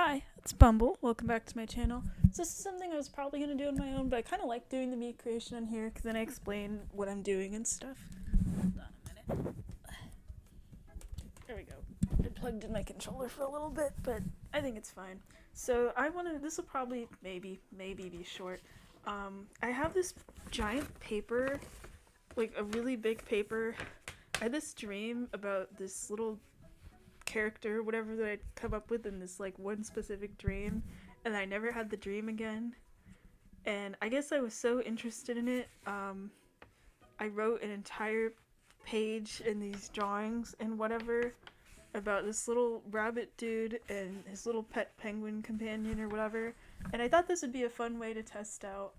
Hi, it's Bumble. Welcome back to my channel. So this is something I was probably going to do on my own, but I kind of like doing the meat creation on here because then I explain what I'm doing and stuff. Hold on a minute. There we go. I plugged in my controller for a little bit, but I think it's fine. So I want to, this will probably, maybe be short. I have this giant paper, like a really big paper. I had this dream about this little character, whatever that I'd come up with in this like one specific dream, and I never had the dream again. And I guess I was so interested in it, I wrote an entire page in these drawings and whatever about this little rabbit dude and his little pet penguin companion or whatever. And I thought this would be a fun way to test out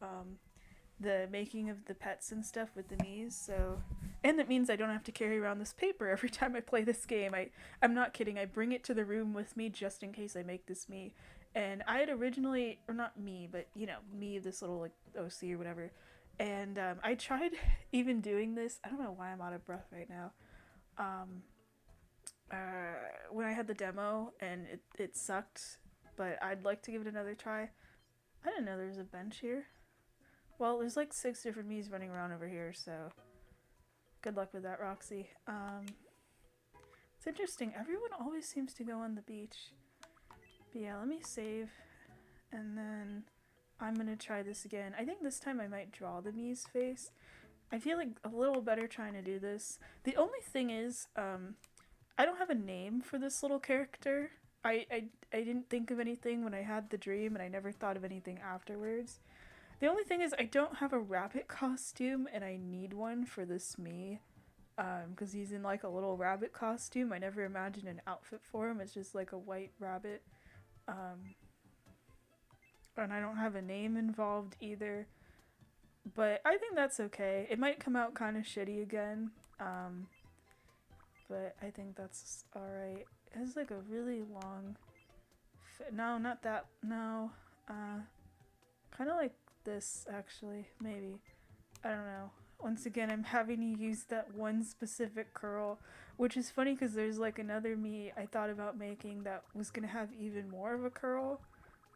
the making of the pets and stuff with the knees. So, and it means I don't have to carry around this paper every time I play this game. I'm not kidding. I bring it to the room with me just in case I make this me. And I had originally, or not me, but you know, me, this little like OC or whatever. And I tried even doing this. I don't know why I'm out of breath right now. Um, when I had the demo and it sucked, but I'd like to give it another try. I didn't know there was a bench here. Well, there's like 6 different me's running around over here, so good luck with that, Roxy. It's interesting. Everyone always seems to go on the beach. But yeah, let me save, and then I'm gonna try this again. I think this time I might draw the me's face. I feel like a little better trying to do this. The only thing is, I don't have a name for this little character. I didn't think of anything when I had the dream, and I never thought of anything afterwards. The only thing is I don't have a rabbit costume, and I need one for this me. Because he's in like a little rabbit costume. I never imagined an outfit for him. It's just like a white rabbit. Um, and I don't have a name involved either. But I think that's okay. It might come out kind of shitty again. But I think that's alright. It has like a really long... No, not that. No. Kind of like this, actually. Maybe. I don't know. Once again, I'm having to use that one specific curl, which is funny because there's like another me I thought about making that was going to have even more of a curl,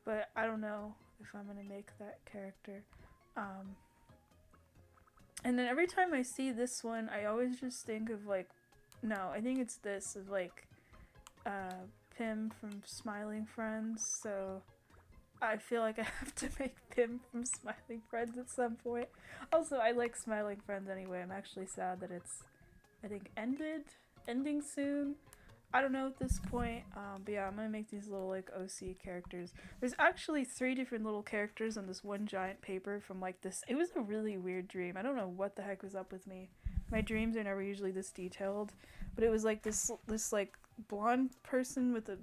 but I don't know if I'm going to make that character. Um, and then every time I see this one, I always just think of like, no, I think it's this, of like Pim from Smiling Friends, so I feel like I have to make Pim from Smiling Friends at some point. Also, I like Smiling Friends anyway. I'm actually sad that it's, I think, ending soon. I don't know at this point, but yeah, I'm gonna make these little like OC characters. There's actually 3 different little characters on this one giant paper from like this. It was a really weird dream. I don't know what the heck was up with me. My dreams are never usually this detailed, but it was like this like blonde person with a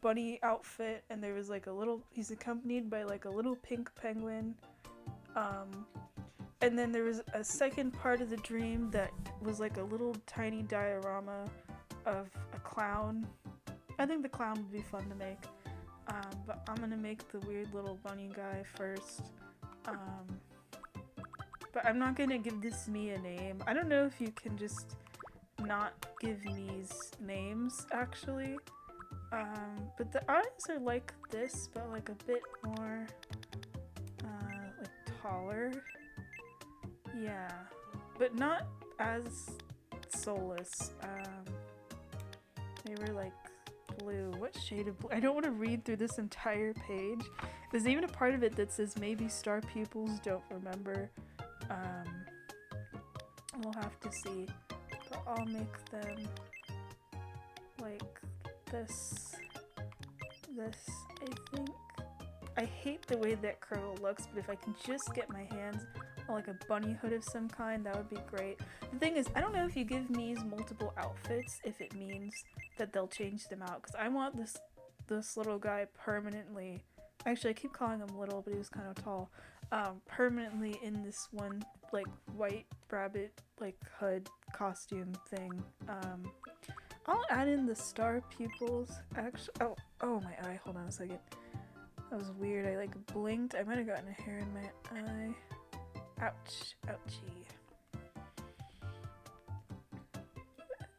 bunny outfit, and there was like a little, he's accompanied by like a little pink penguin, and then there was a second part of the dream that was like a little tiny diorama of a clown. I think the clown would be fun to make, but I'm gonna make the weird little bunny guy first, but I'm not gonna give this me a name. I don't know if you can just not give me's names actually. But the eyes are like this, but like a bit more, like taller. Yeah, but not as soulless. They were like blue. What shade of blue? I don't want to read through this entire page. There's even a part of it that says maybe star pupils don't remember. We'll have to see. But I'll make them like this, I think. I hate the way that curl looks, but if I can just get my hands on like a bunny hood of some kind, that would be great. The thing is, I don't know if you give me's multiple outfits, if it means that they'll change them out, because I want this little guy permanently, actually I keep calling him little, but he was kind of tall, permanently in this one like white rabbit like hood costume thing. I'll add in the star pupils. Actually, oh my eye. Hold on a second. That was weird. I like blinked. I might have gotten a hair in my eye. Ouch. Ouchie.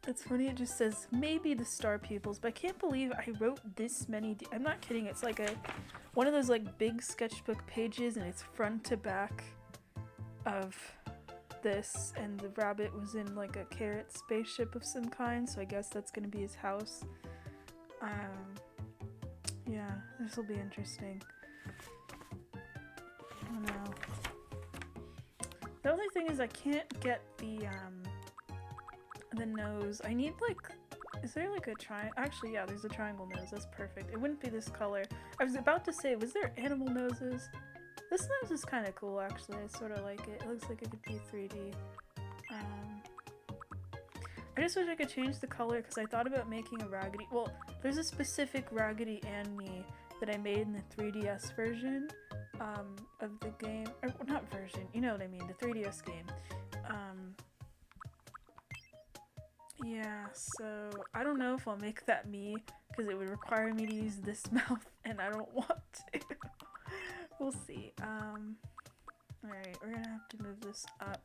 It's funny, it just says maybe the star pupils, but I can't believe I wrote this many. I'm not kidding. It's like one of those like big sketchbook pages, and it's front to back of this, and the rabbit was in like a carrot spaceship of some kind, so I guess that's gonna be his house. Yeah, this will be interesting. I don't know. The only thing is I can't get the nose. I need like, is there like a triangle? Actually, yeah, there's a triangle nose. That's perfect. It wouldn't be this color. I was about to say, was there animal noses? This nose is kind of cool, actually. I sort of like it. It looks like it could be 3D. I just wish I could change the color because I thought about making a Raggedy. Well, there's a specific Raggedy Ann me that I made in the 3DS version of the game. Or not version, you know what I mean, the 3DS game. Yeah, so I don't know if I'll make that me because it would require me to use this mouth and I don't want to. We'll see. Alright, we're gonna have to move this up.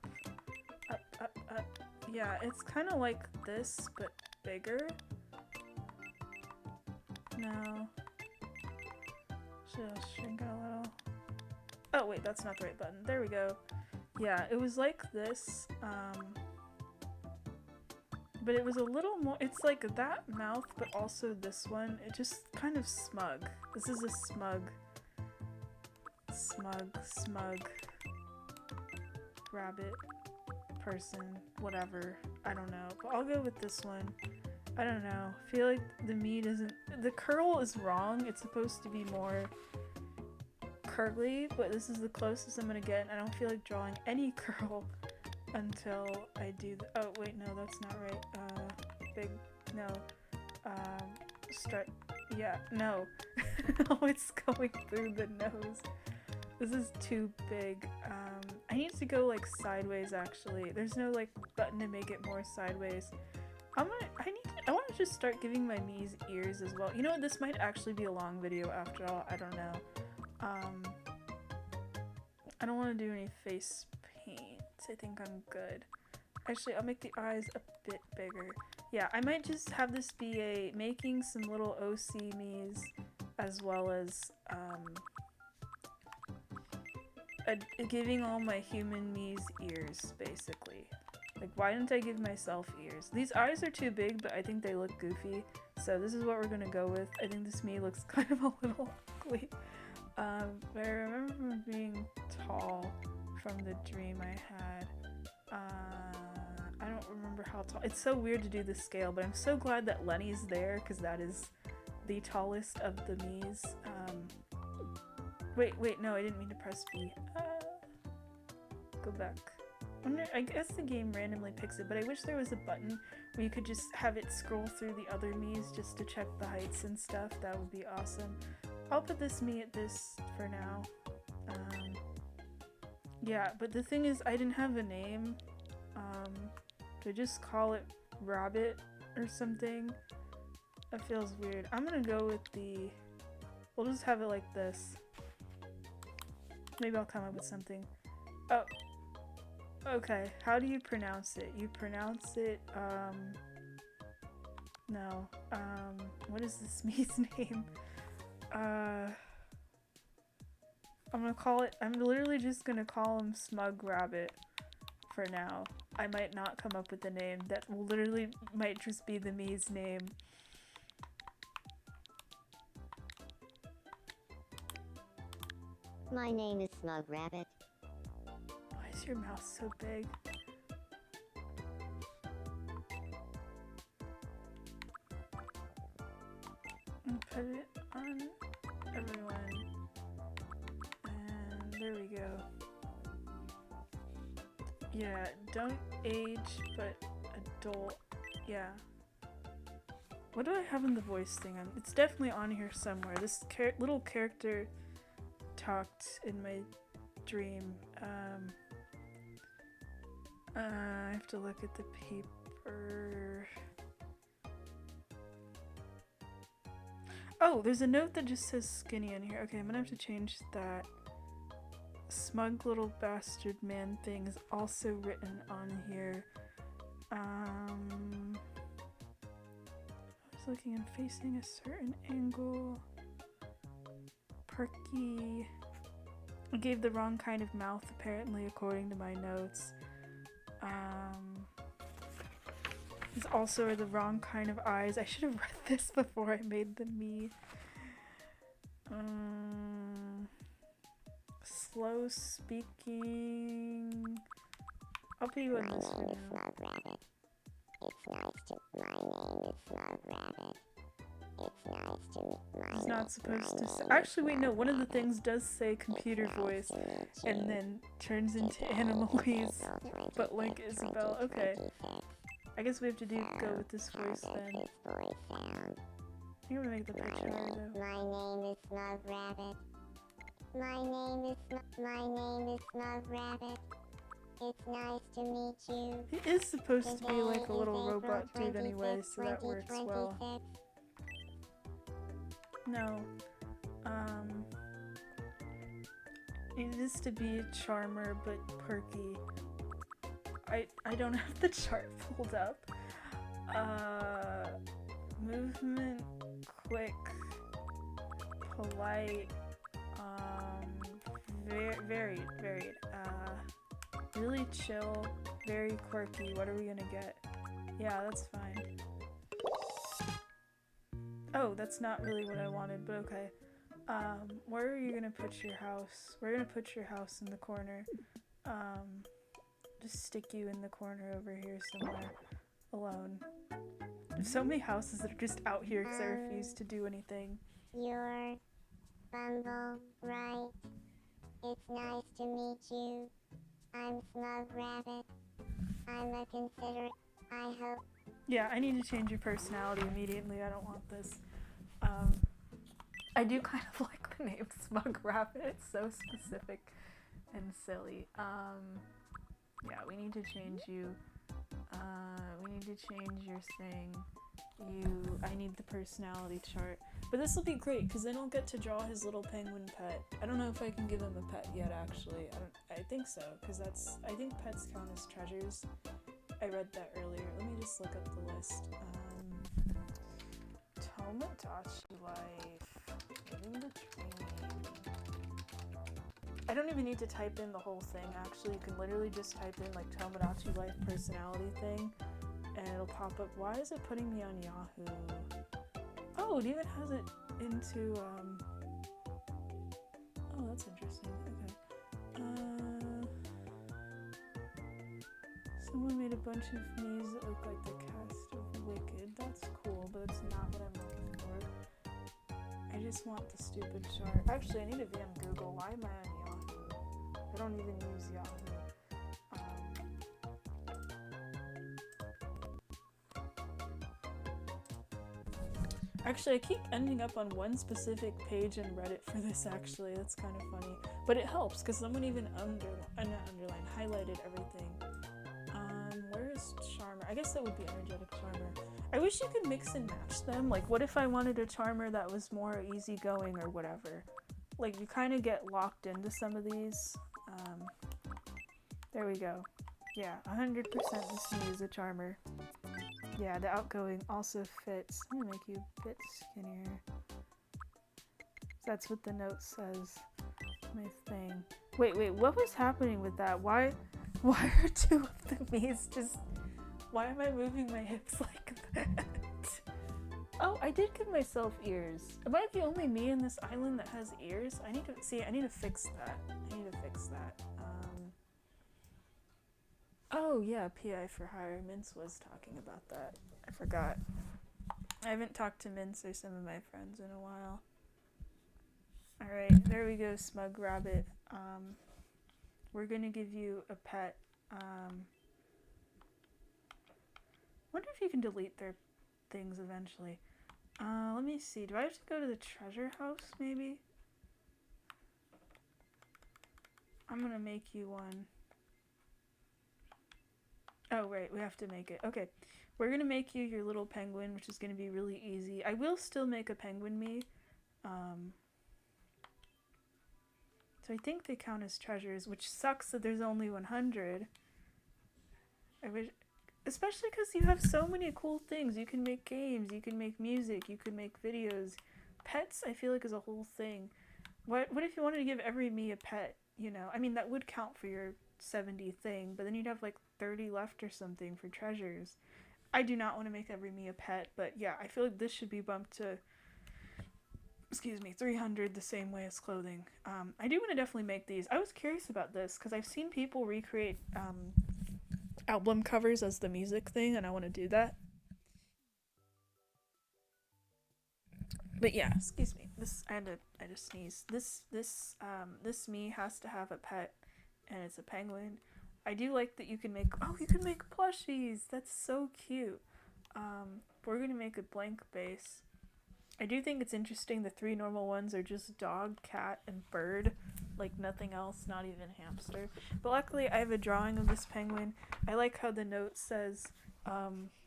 Up. Yeah, it's kind of like this, but bigger. No. Should shrink it a little. Oh wait, that's not the right button. There we go. Yeah, it was like this, but it was a little more, it's like that mouth, but also this one. It just kind of smug. This is a smug rabbit person, whatever. I don't know, but I'll go with this one. I don't know. I feel like the meat isn't, the curl is wrong. It's supposed to be more curly, but this is the closest I'm gonna get. I don't feel like drawing any curl until I do the, oh wait, no, that's not right. No. Yeah, no. Oh, it's going through the nose. This is too big. I need to go like sideways actually. There's no like button to make it more sideways. I want to just start giving my Mii's ears as well. You know what, this might actually be a long video after all, I don't know. I don't want to do any face paint. I think I'm good. Actually, I'll make the eyes a bit bigger. Yeah, I might just have this be a making some little OC Mii's as well as giving all my human Mii's ears, basically. Like, why didn't I give myself ears? These eyes are too big, but I think they look goofy, so this is what we're gonna go with. I think this Mii looks kind of a little ugly. But I remember from being tall from the dream I had. I don't remember how tall. It's so weird to do the scale, but I'm so glad that Lenny's there, because that is the tallest of the Mii's. Wait, no, I didn't mean to press B. Go back. I guess the game randomly picks it, but I wish there was a button where you could just have it scroll through the other Mii's just to check the heights and stuff. That would be awesome. I'll put this Mii at this for now. Yeah, but the thing is, I didn't have a name. Do I just call it Rabbit or something? That feels weird. I'm gonna go with the... We'll just have it like this. Maybe I'll come up with something. Oh. Okay, how do you pronounce it? You pronounce it, no. What is this Mii's name? I'm gonna call it, I'm literally just gonna call him Smug Rabbit for now. I might not come up with a name. That will literally might just be the Mii's name. My name is Smug Rabbit. Why is your mouth so big? And put it on everyone. And there we go. Yeah, don't age, but adult. Yeah. What do I have in the voice thing? It's definitely on here somewhere. This little character talked in my dream. I have to look at the paper. Oh, there's a note that just says skinny in here. Okay, I'm gonna have to change that. Smug little bastard man thing is also written on here. looking and facing a certain angle. Perky. I gave the wrong kind of mouth, apparently, according to my notes. These also are the wrong kind of eyes. I should have read this before I made the me. Slow speaking. I'll put you in this one now. My name is Smug Rabbit. It's nice to meet you. He's not supposed to say. Actually, wait, no. One of the things does say computer voice and then turns into Animalese, but like Isabel. Okay. I guess we have to go with this voice then. I think I'm gonna make the picture though. My name is Smug Rabbit. My name is Smug Rabbit. It's nice to meet you. He is supposed to be like a little robot dude anyway, so that works well. No. It is to be a charmer, but perky. I don't have the chart pulled up. Movement, quick, polite, varied, really chill, very quirky. What are we gonna get? Yeah, that's fine. Oh, that's not really what I wanted, but okay. Where are you gonna put your house? We're gonna put your house in the corner. Just stick you in the corner over here somewhere, alone. There's so many houses that are just out here because I refuse to do anything. You're Bumble, right? It's nice to meet you. I'm Smug Rabbit. I'm a considerate. I hope. Yeah, I need to change your personality immediately. I don't want this. I do kind of like the name Smug Rabbit. It's so specific and silly. Yeah, we need to change you. We need to change your thing. I need the personality chart. But this will be great because then I'll get to draw his little penguin pet. I don't know if I can give him a pet yet, actually. I think so, because I think pets count as treasures. I read that earlier. Let me just look up the list. Tomodachi life. Living the dream. I don't even need to type in the whole thing, actually. You can literally just type in like Tomodachi life personality thing and it'll pop up. Why is it putting me on Yahoo? Oh, it even has it into oh, that's interesting. Okay. Someone made a bunch of me's that look like the cast of Wicked. That's cool, but it's not what I'm looking for. I just want the stupid chart. Actually, I need to be on Google. Why am I on Yahoo? I don't even use Yahoo. Actually, I keep ending up on one specific page in Reddit for this, actually. That's kind of funny. But it helps, because someone even highlighted everything. Where is Charmer? I guess that would be Energetic Charmer. I wish you could mix and match them. Like, what if I wanted a Charmer that was more easygoing or whatever? Like, you kind of get locked into some of these. There we go. Yeah, 100% this me is a Charmer. Yeah, the outgoing also fits. I'm gonna make you a bit skinnier. That's what the note says. My thing. Wait, what was happening with that? Why are two of the me's just... Why am I moving my hips like that? Oh, I did give myself ears. Am I the only me in this island that has ears? I need to fix that. Oh yeah, PI for hire. Mince was talking about that. I forgot. I haven't talked to Mince or some of my friends in a while. Alright, there we go, Smug Rabbit. We're gonna give you a pet. Wonder if you can delete their things eventually. Let me see. Do I have to go to the treasure house, maybe? I'm gonna make you one. Oh, right, we have to make it. Okay, we're gonna make you your little penguin, which is gonna be really easy. I will still make a penguin me. So I think they count as treasures, which sucks that there's only 100. I wish... especially because you have so many cool things. You can make games, you can make music, you can make videos. Pets, I feel like, is a whole thing. What if you wanted to give every me a pet? You know, I mean, that would count for your 70 thing, but then you'd have like 30 left or something for treasures. I do not want to make every me a pet, but yeah, I feel like this should be bumped to, excuse me, 300 the same way as clothing. I do want to definitely make these. I was curious about this because I've seen people recreate album covers as the music thing, and I want to do that. But yeah, excuse me. I just sneeze. This me has to have a pet, and it's a penguin. I do like that you can make. Oh, you can make plushies. That's so cute. We're gonna make a blank base. I do think it's interesting. The three normal ones are just dog, cat, and bird, like nothing else, not even hamster. But luckily, I have a drawing of this penguin. I like how the note says,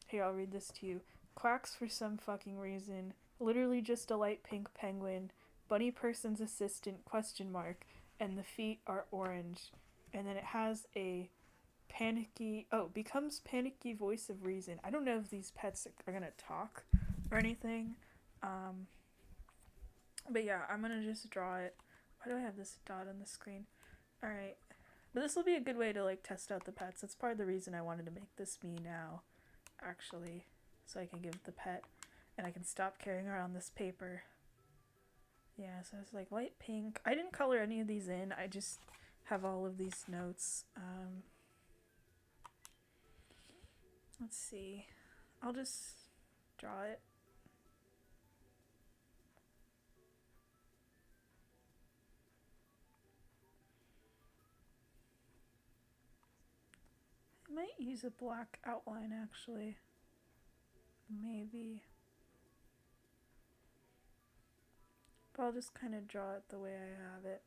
"Here, I'll read this to you. Quacks for some fucking reason. Literally just a light pink penguin. Bunny person's assistant question mark, and the feet are orange." And then it has a panicky, oh, becomes panicky voice of reason. I don't know if these pets are gonna talk or anything. Um, but yeah, I'm gonna just draw it. Why do I have this dot on the screen? Alright. But this will be a good way to like test out the pets. That's part of the reason I wanted to make this me now, actually. So I can give the pet and I can stop carrying around this paper. Yeah, so it's like light pink. I didn't color any of these in. I just have all of these notes. Let's see. I'll just draw it. I might use a black outline actually. Maybe. But I'll just kind of draw it the way I have it.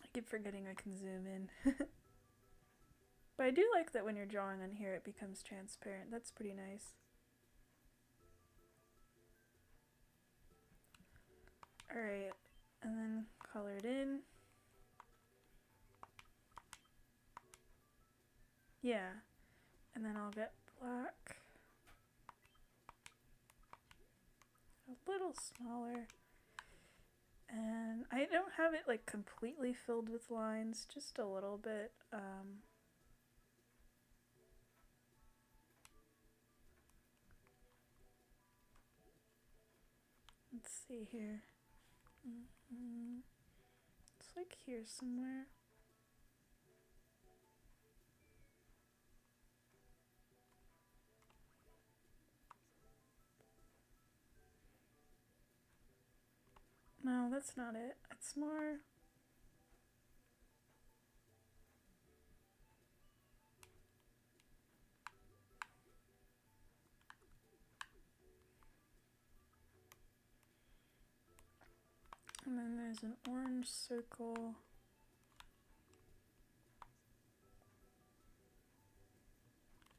I keep forgetting I can zoom in. But I do like that when you're drawing on here it becomes transparent. That's pretty nice. Alright, and then color it in. Yeah, and then I'll get black. A little smaller. And I don't have it like completely filled with lines, just a little bit. Let's see here. It's like here somewhere. No, that's not it. It's more. And then there's an orange circle.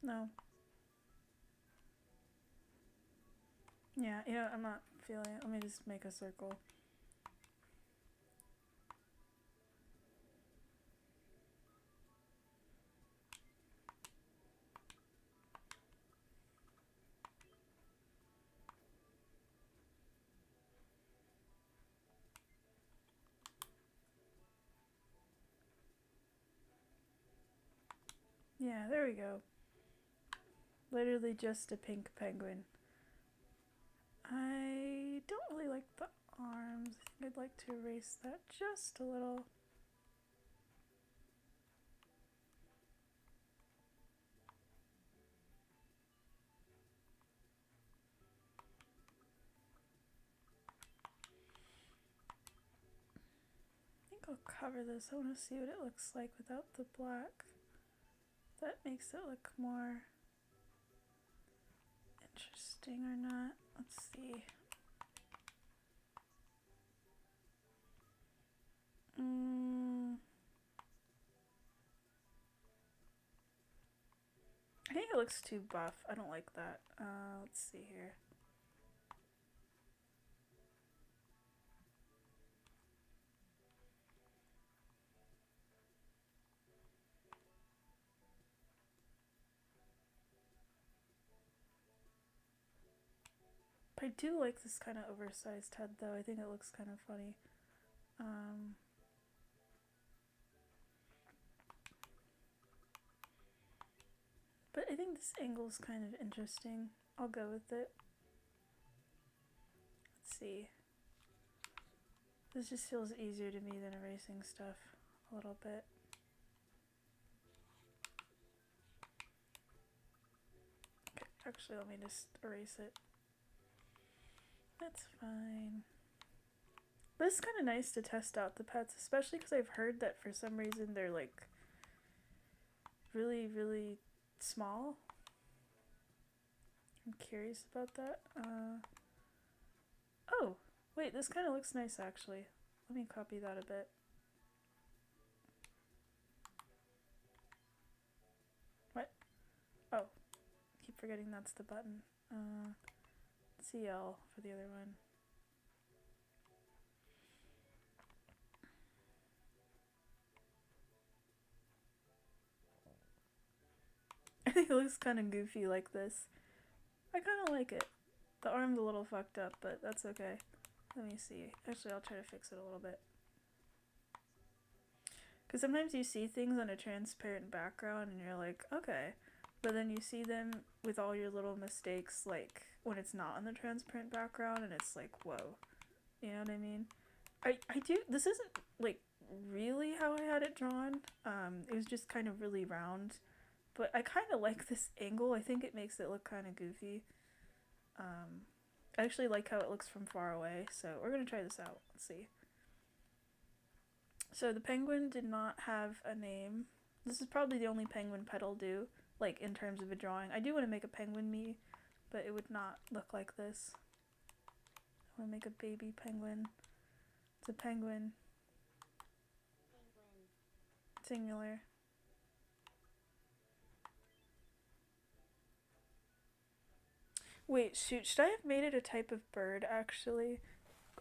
No. Yeah, you know, I'm not feeling it. Let me just make a circle. Yeah, there we go. Literally just a pink penguin. I don't really like the arms. I think I'd like to erase that just a little. I think I'll cover this. I want to see what it looks like without the black. That makes it look more interesting or not. Let's see. I think it looks too buff. I don't like that. Let's see here. I do like this kind of oversized head though. I think it looks kind of funny. But I think this angle is kind of interesting. I'll go with it. Let's see. This just feels easier to me than erasing stuff a little bit. Okay, actually let me just erase it. That's fine. But it's kind of nice to test out the pets, especially because I've heard that for some reason they're like really, really small. I'm curious about that. Oh, wait, this kind of looks nice actually. Let me copy that a bit. What? Oh, keep forgetting that's the button. CL for the other one. I think it looks kind of goofy like this. I kind of like it. The arm's a little fucked up, but that's okay. Let me see. Actually, I'll try to fix it a little bit. Because sometimes you see things on a transparent background and you're like, okay. But then you see them with all your little mistakes, like when it's not on the transparent background and it's like, whoa. You know what I mean? I do. This isn't like really how I had it drawn. It was just kind of really round. But I kind of like this angle. I think it makes it look kind of goofy. I actually like how it looks from far away, so we're gonna try this out. Let's see. So the penguin did not have a name. This is probably the only penguin pet I'll do, like in terms of a drawing. I do want to make a penguin me, but it would not look like this. I want to make a baby penguin. It's a penguin. Singular. Wait, shoot, should I have made it a type of bird, actually?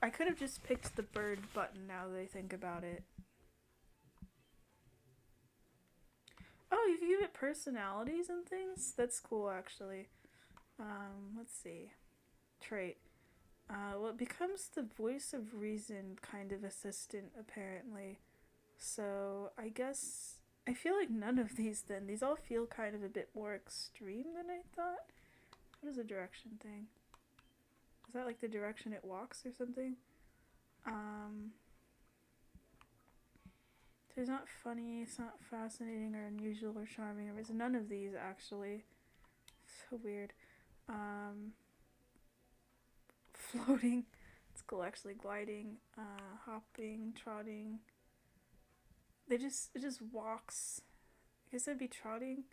I could have just picked the bird button now that I think about it. Oh, you can give it personalities and things? That's cool, actually. Let's see. Trait. Well, it becomes the voice of reason kind of assistant, apparently. So, I guess... I feel like none of these, then. These all feel kind of a bit more extreme than I thought. What is the direction thing? Is that like the direction it walks or something? So it's not funny, it's not fascinating or unusual or charming, or it's none of these actually. So weird. Floating. It's cool actually. Gliding, hopping, trotting. It just walks. I guess it'd be trotting.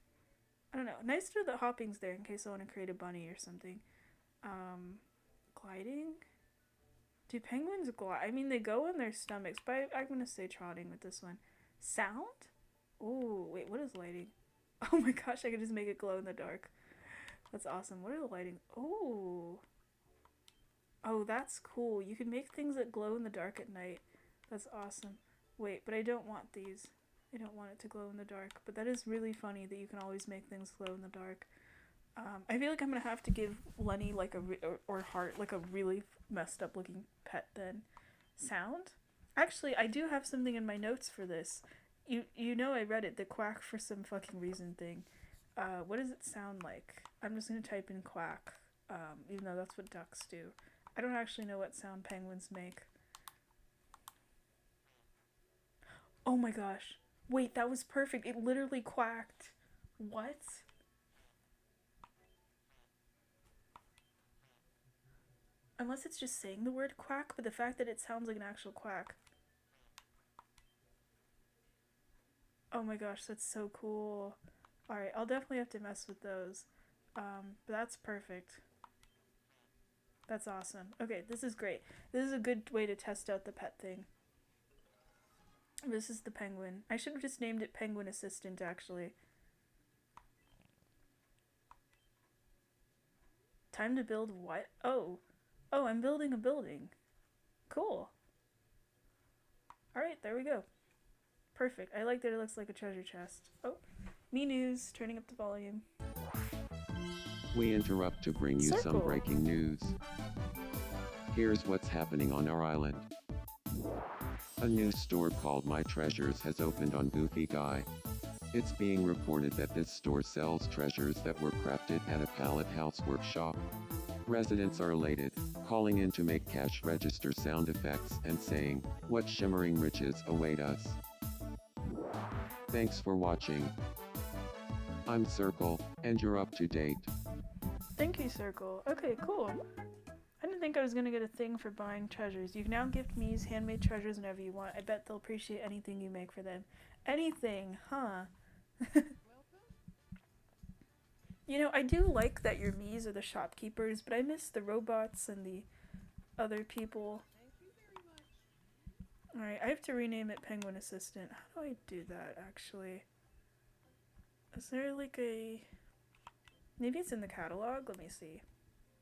I don't know. Nice to know that hopping's there in case I want to create a bunny or something. Gliding? Do penguins glide? I mean, they go in their stomachs, but I'm gonna say trotting with this one. Sound? Ooh, wait, what is lighting? Oh my gosh, I could just make it glow in the dark. That's awesome. What are the lighting? Ooh. Oh, that's cool. You can make things that glow in the dark at night. That's awesome. Wait, but I don't want these. I don't want it to glow in the dark. But that is really funny that you can always make things glow in the dark. I feel like I'm gonna have to give Lenny like or Hart like a really messed up looking pet then. Sound? Actually, I do have something in my notes for this. You know I read it, the quack for some fucking reason thing. What does it sound like? I'm just gonna type in quack, even though that's what ducks do. I don't actually know what sound penguins make. Oh my gosh. Wait, that was perfect. It literally quacked. What? Unless it's just saying the word quack, but the fact that it sounds like an actual quack. Oh my gosh, that's so cool. Alright, I'll definitely have to mess with those. But that's perfect. That's awesome. Okay, this is great. This is a good way to test out the pet thing. This is the penguin. I should have just named it Penguin Assistant, actually. Time to build what? Oh. Oh, I'm building a building. Cool. Alright, there we go. Perfect. I like that it looks like a treasure chest. Oh, me news. Turning up the volume. We interrupt to bring you some breaking news. Here's what's happening on our island. A new store called My Treasures has opened on Goofy Guy. It's being reported that this store sells treasures that were crafted at a pallet house workshop. Residents are elated, calling in to make cash register sound effects and saying, "What shimmering riches await us." Thanks for watching. I'm Circle, and you're up to date. Thank you, Circle. Okay, cool. I didn't think I was gonna get a thing for buying treasures. You can now gift Mii's handmade treasures whenever you want. I bet they'll appreciate anything you make for them. Anything, huh? You know, I do like that your Miis are the shopkeepers, but I miss the robots and the other people. Alright, I have to rename it Penguin Assistant. How do I do that, actually? Is there like a... Maybe it's in the catalog? Let me see.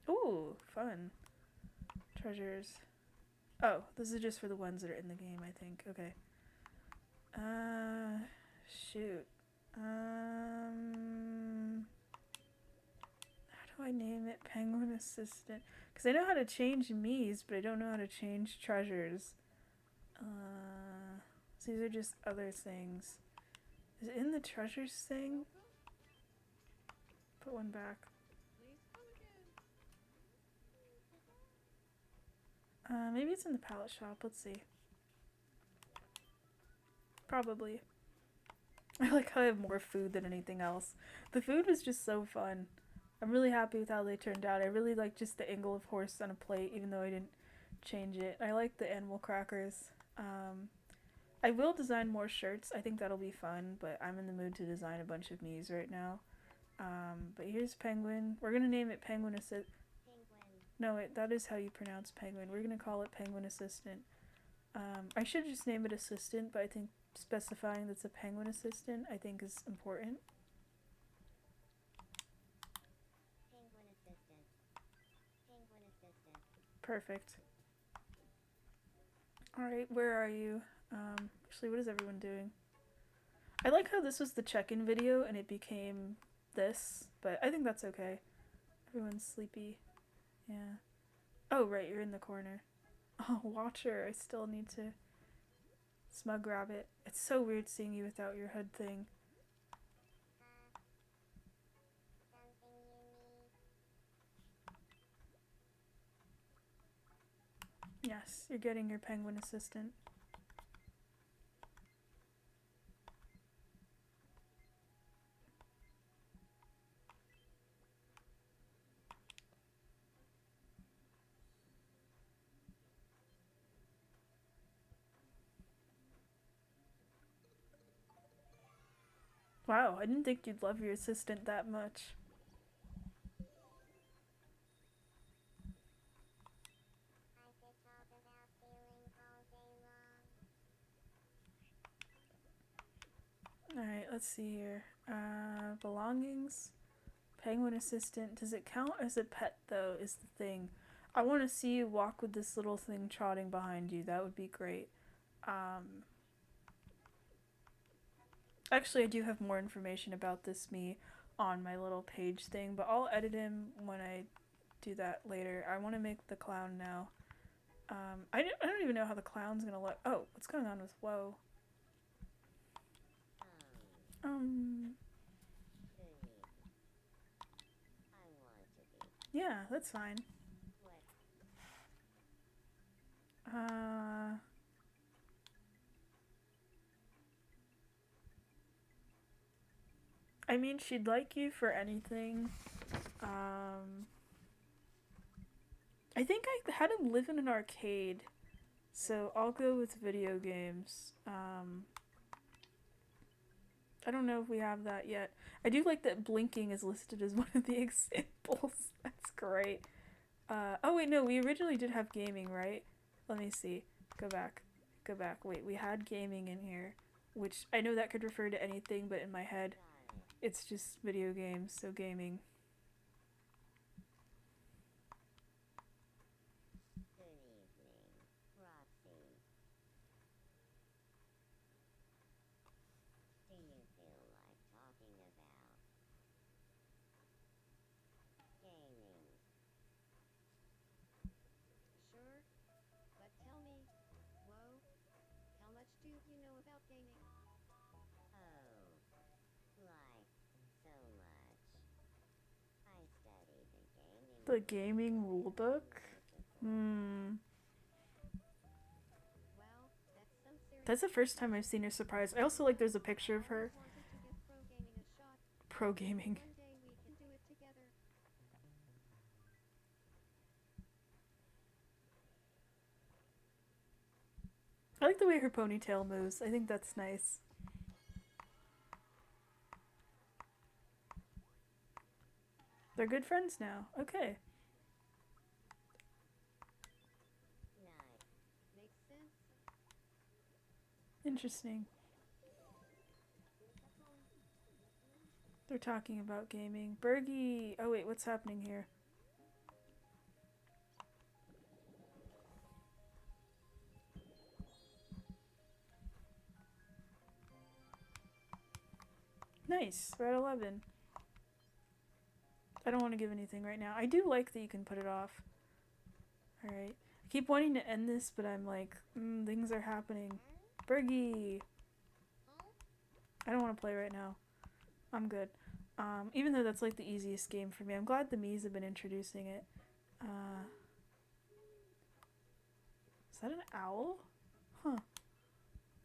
Ooh, fun. Treasures. Oh, this is just for the ones that are in the game, I think. Okay. Shoot. How do I name it? Penguin Assistant. Because I know how to change Mii's, but I don't know how to change treasures. So these are just other things. Is it in the treasures thing? Put one back. Maybe it's in the pallet shop. Let's see. Probably. I like how I have more food than anything else. The food was just so fun. I'm really happy with how they turned out. I really like just the angle of horse on a plate, even though I didn't change it. I like the animal crackers. I will design more shirts. I think that'll be fun, but I'm in the mood to design a bunch of Mii's right now. But here's Penguin. We're gonna name it Penguin Assistant. No, that is how you pronounce penguin. We're gonna call it Penguin Assistant. I should just name it Assistant, but I think specifying that's a Penguin Assistant, I think is important. Penguin Assistant. Penguin Assistant. Perfect. Alright, where are you? Actually, what is everyone doing? I like how this was the check-in video and it became this, but I think that's okay. Everyone's sleepy. Yeah. Oh, right, you're in the corner. Oh, Watcher, I still need to... Smug Rabbit. It's so weird seeing you without your hood thing. Something you need. Yes, you're getting your Penguin Assistant. Wow, I didn't think you'd love your assistant that much. I could talk about feelings all day long. Alright, let's see here. Belongings. Penguin Assistant. Does it count as a pet, though, is the thing. I want to see you walk with this little thing trotting behind you. That would be great. Actually, I do have more information about this Mii on my little page thing, but I'll edit him when I do that later. I want to make the clown now. I don't even know how the clown's gonna look. Oh, what's going on with Woe? I want to be. Yeah, that's fine. What? I mean, she'd like you for anything. I think I had him live in an arcade, so I'll go with video games. I don't know if we have that yet. I do like that blinking is listed as one of the examples. That's great. Oh wait, no, we originally did have gaming, right? Let me see. Go back. Go back. Wait, we had gaming in here, which I know that could refer to anything, but in my head, it's just video games, so gaming. Good evening, Roxy. Do you feel like talking about gaming? Sure, but tell me, whoa, how much do you know about gaming? Oh, like so much. I studied the gaming The rules gaming for rulebook? 7 years before. Well, that's some serious That's the first time I've seen her surprised. I also like there's a picture of her. I always wanted to give pro gaming a shot. Pro gaming. One day we can do it together. I like the way her ponytail moves. I think that's nice. They're good friends now. Okay. Nice. Makes sense. Interesting. They're talking about gaming. Bergie! Oh wait, what's happening here? Nice. We're at 11. I don't want to give anything right now. I do like that you can put it off. Alright. I keep wanting to end this, but I'm like, things are happening. Bergie! I don't want to play right now. I'm good. Even though that's like the easiest game for me. I'm glad the Mii's have been introducing it. Is that an owl? Huh.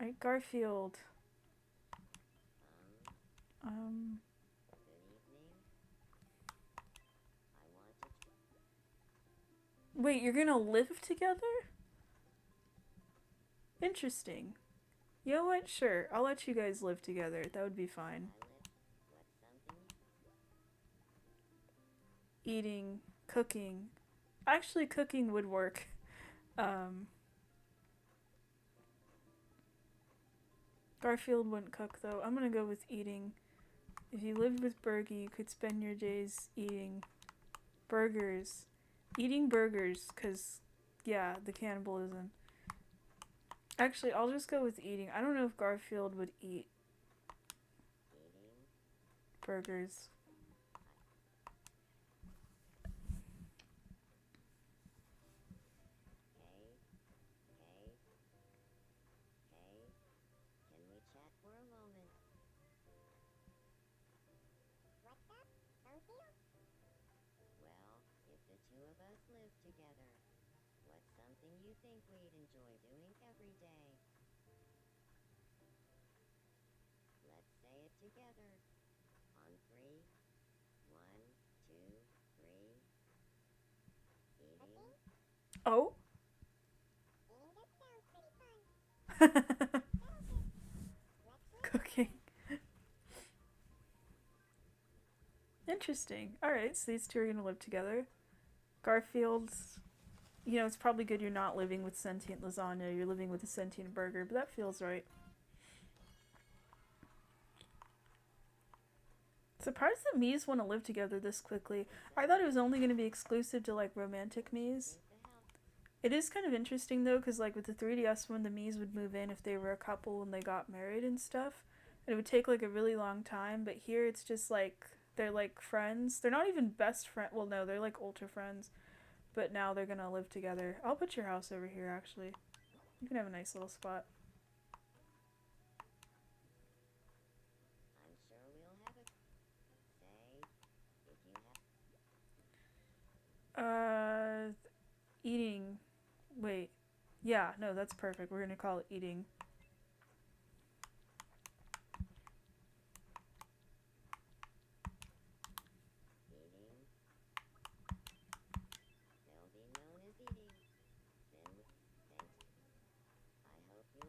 Alright, Garfield. Good evening. I want to. Wait, you're gonna live together? Interesting. You know what? Sure, I'll let you guys live together. That would be fine. What's something? Eating, cooking. Actually, cooking would work. Garfield wouldn't cook though. I'm gonna go with eating. If you lived with Bergie, you could spend your days eating burgers. Eating burgers, because, yeah, the cannibalism. Actually, I'll just go with eating. I don't know if Garfield would eat Eating. burgers. Can we chat for a moment? What's up, Sophia? Well, if the two of us live together, what's something you think we'd enjoy doing every day? Let's say it together. On 3. 1, 2, 3. Eating. Oh? That sounds pretty fun. Cooking. Interesting. Alright, so these two are gonna live together. Garfield's, you know, it's probably good you're not living with sentient lasagna, you're living with a sentient burger, but that feels right. Surprised that Mii's want to live together this quickly. I thought it was only going to be exclusive to, like, romantic Mii's. It is kind of interesting, though, because, like, with the 3DS one, the Mii's would move in if they were a couple and they got married and stuff. And it would take, like, a really long time, but here it's just, like, they're, like, friends. They're not even best friends. Well, no, they're, like, older friends. But now they're going to live together. I'll put your house over here, actually. You can have a nice little spot. I'm sure we'll have a say if you have. Eating. Wait. Yeah, no, that's perfect. We're going to call it eating. Eating. They'll be known as eating. Then, thanks. I hope you.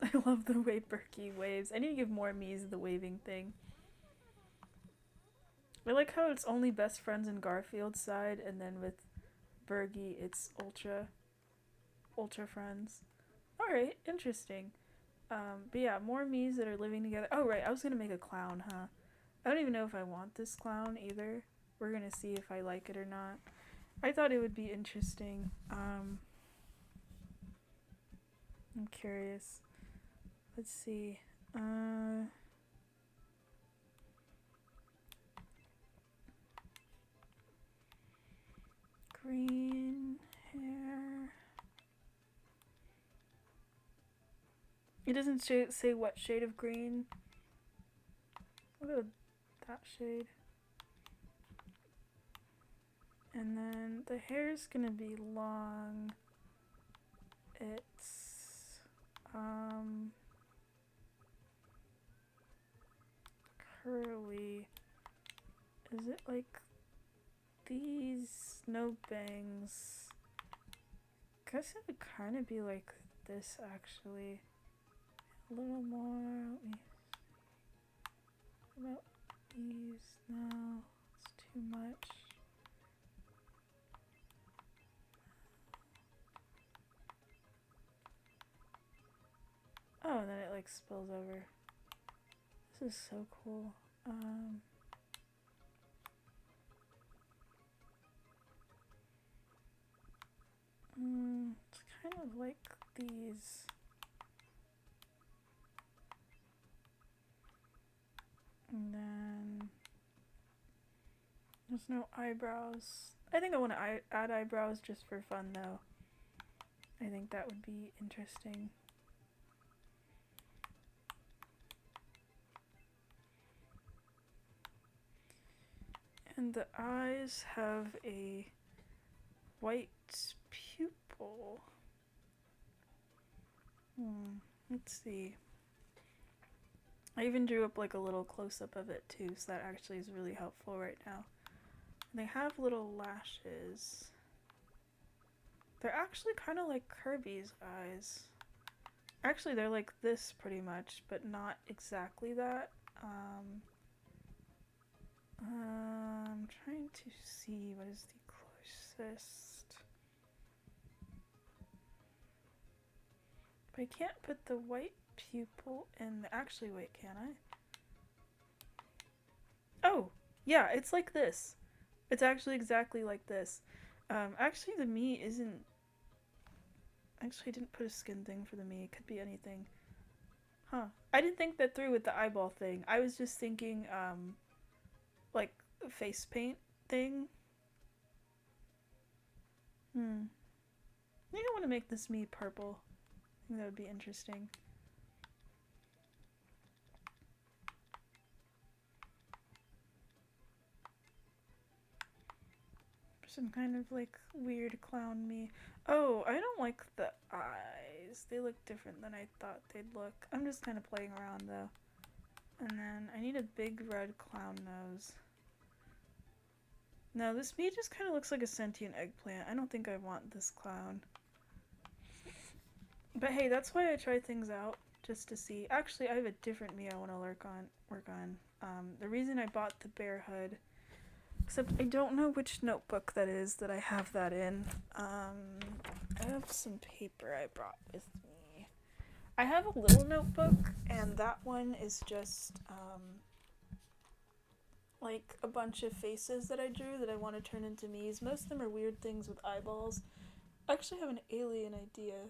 I love the way Berkey waves. I need to give more Mii's the waving thing. I like how it's only best friends in Garfield's side, and then with Bergie, it's ultra friends. Alright, interesting. But yeah, more Miis that are living together. Oh, right, I was gonna make a clown, huh? I don't even know if I want this clown either. We're gonna see if I like it or not. I thought it would be interesting. I'm curious. Let's see. Green hair. It doesn't say what shade of green. We'll go with that shade. And then the hair's gonna be long. It's curly. Is it like these? No bangs. Guess it would kind of be like this actually. A little more. Let me see. About these? No, it's too much. Oh, and then it like spills over. This is so cool. It's kind of like these. And then there's no eyebrows. I think I want to add eyebrows just for fun though. I think that would be interesting. And the eyes have a white pupil. Let's see. I even drew up like a little close-up of it too, so that actually is really helpful right now. They have little lashes. They're actually kind of like Kirby's eyes. Actually, they're like this pretty much, but not exactly that. I'm trying to see what is the closest. But I can't put the white pupil in the... Actually, wait, can I? Oh, yeah, it's like this. It's actually exactly like this. Actually, the Mii isn't... Actually, I didn't put a skin thing for the Mii. It could be anything. Huh. I didn't think that through with the eyeball thing. I was just thinking, like, face paint thing. I think I want to make this Mii purple. I think that would be interesting. Some kind of like weird clown Mii. Oh, I don't like the eyes. They look different than I thought they'd look. I'm just kind of playing around though. And then I need a big red clown nose. No, this Mii just kind of looks like a sentient eggplant. I don't think I want this clown. But hey, that's why I try things out, just to see. Actually, I have a different Mii I want to work on. The reason I bought the bear hood, except I don't know which notebook that is that I have that in. I have some paper I brought with me. I have a little notebook, and that one is just, like a bunch of faces that I drew that I want to turn into Miis. Most of them are weird things with eyeballs. I actually have an alien idea,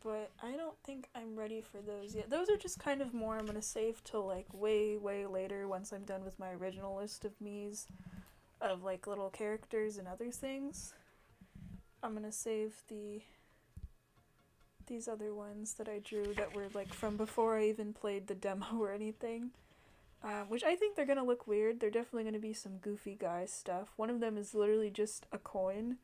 but I don't think I'm ready for those yet. Those are just kind of more I'm going to save till like way later once I'm done with my original list of Miis of like little characters and other things. I'm going to save these other ones that I drew that were like from before I even played the demo or anything. Which I think they're going to look weird. They're definitely going to be some goofy guy stuff. One of them is literally just a coin.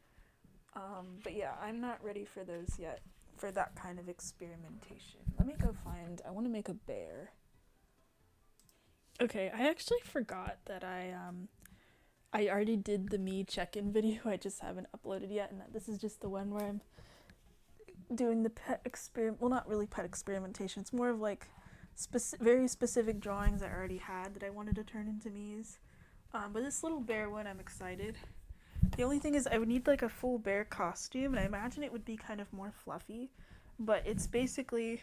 But yeah, I'm not ready for those yet, for that kind of experimentation. Let me go find... I want to make a bear. Okay, I actually forgot that I already did the Mii check-in video. I just haven't uploaded yet, and that this is just the one where I'm doing the pet experiment. Well, not really pet experimentation. It's more of like very specific drawings I already had that I wanted to turn into Mii's. But this little bear one, I'm excited. The only thing is I would need like a full bear costume, and I imagine it would be kind of more fluffy. But it's basically,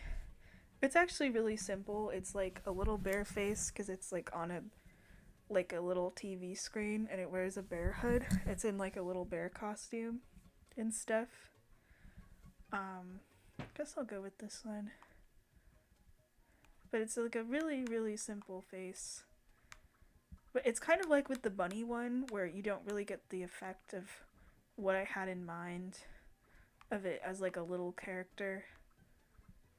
it's actually really simple. It's like a little bear face because it's like on a little TV screen, and it wears a bear hood. It's in like a little bear costume and stuff. Guess I'll go with this one. But it's like a really, really simple face. But it's kind of like with the bunny one, where you don't really get the effect of what I had in mind of it as like a little character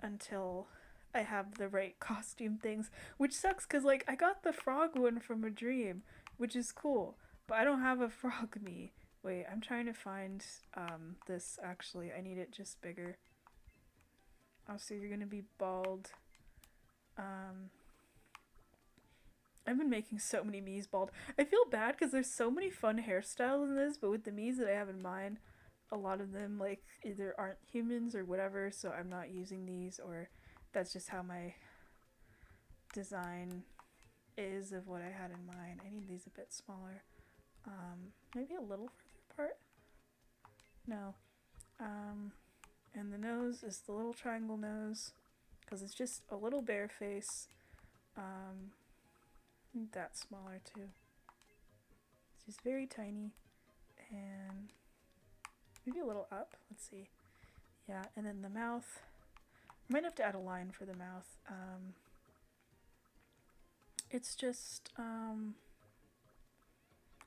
until I have the right costume things, which sucks because like I got the frog one from a dream, which is cool, but I don't have a frog me. Wait, I'm trying to find this actually. I need it just bigger. Oh, so you're gonna be bald. I've been making so many Mii's bald. I feel bad because there's so many fun hairstyles in this, but with the Mii's that I have in mind, a lot of them like either aren't humans or whatever, so I'm not using these, or that's just how my design is of what I had in mind. I need these a bit smaller. Maybe a little further apart? No. And the nose is the little triangle nose, because it's just a little bear face. Need that smaller too. It's just very tiny, and maybe a little up. Let's see. Yeah, and then the mouth. I might have to add a line for the mouth. It's just,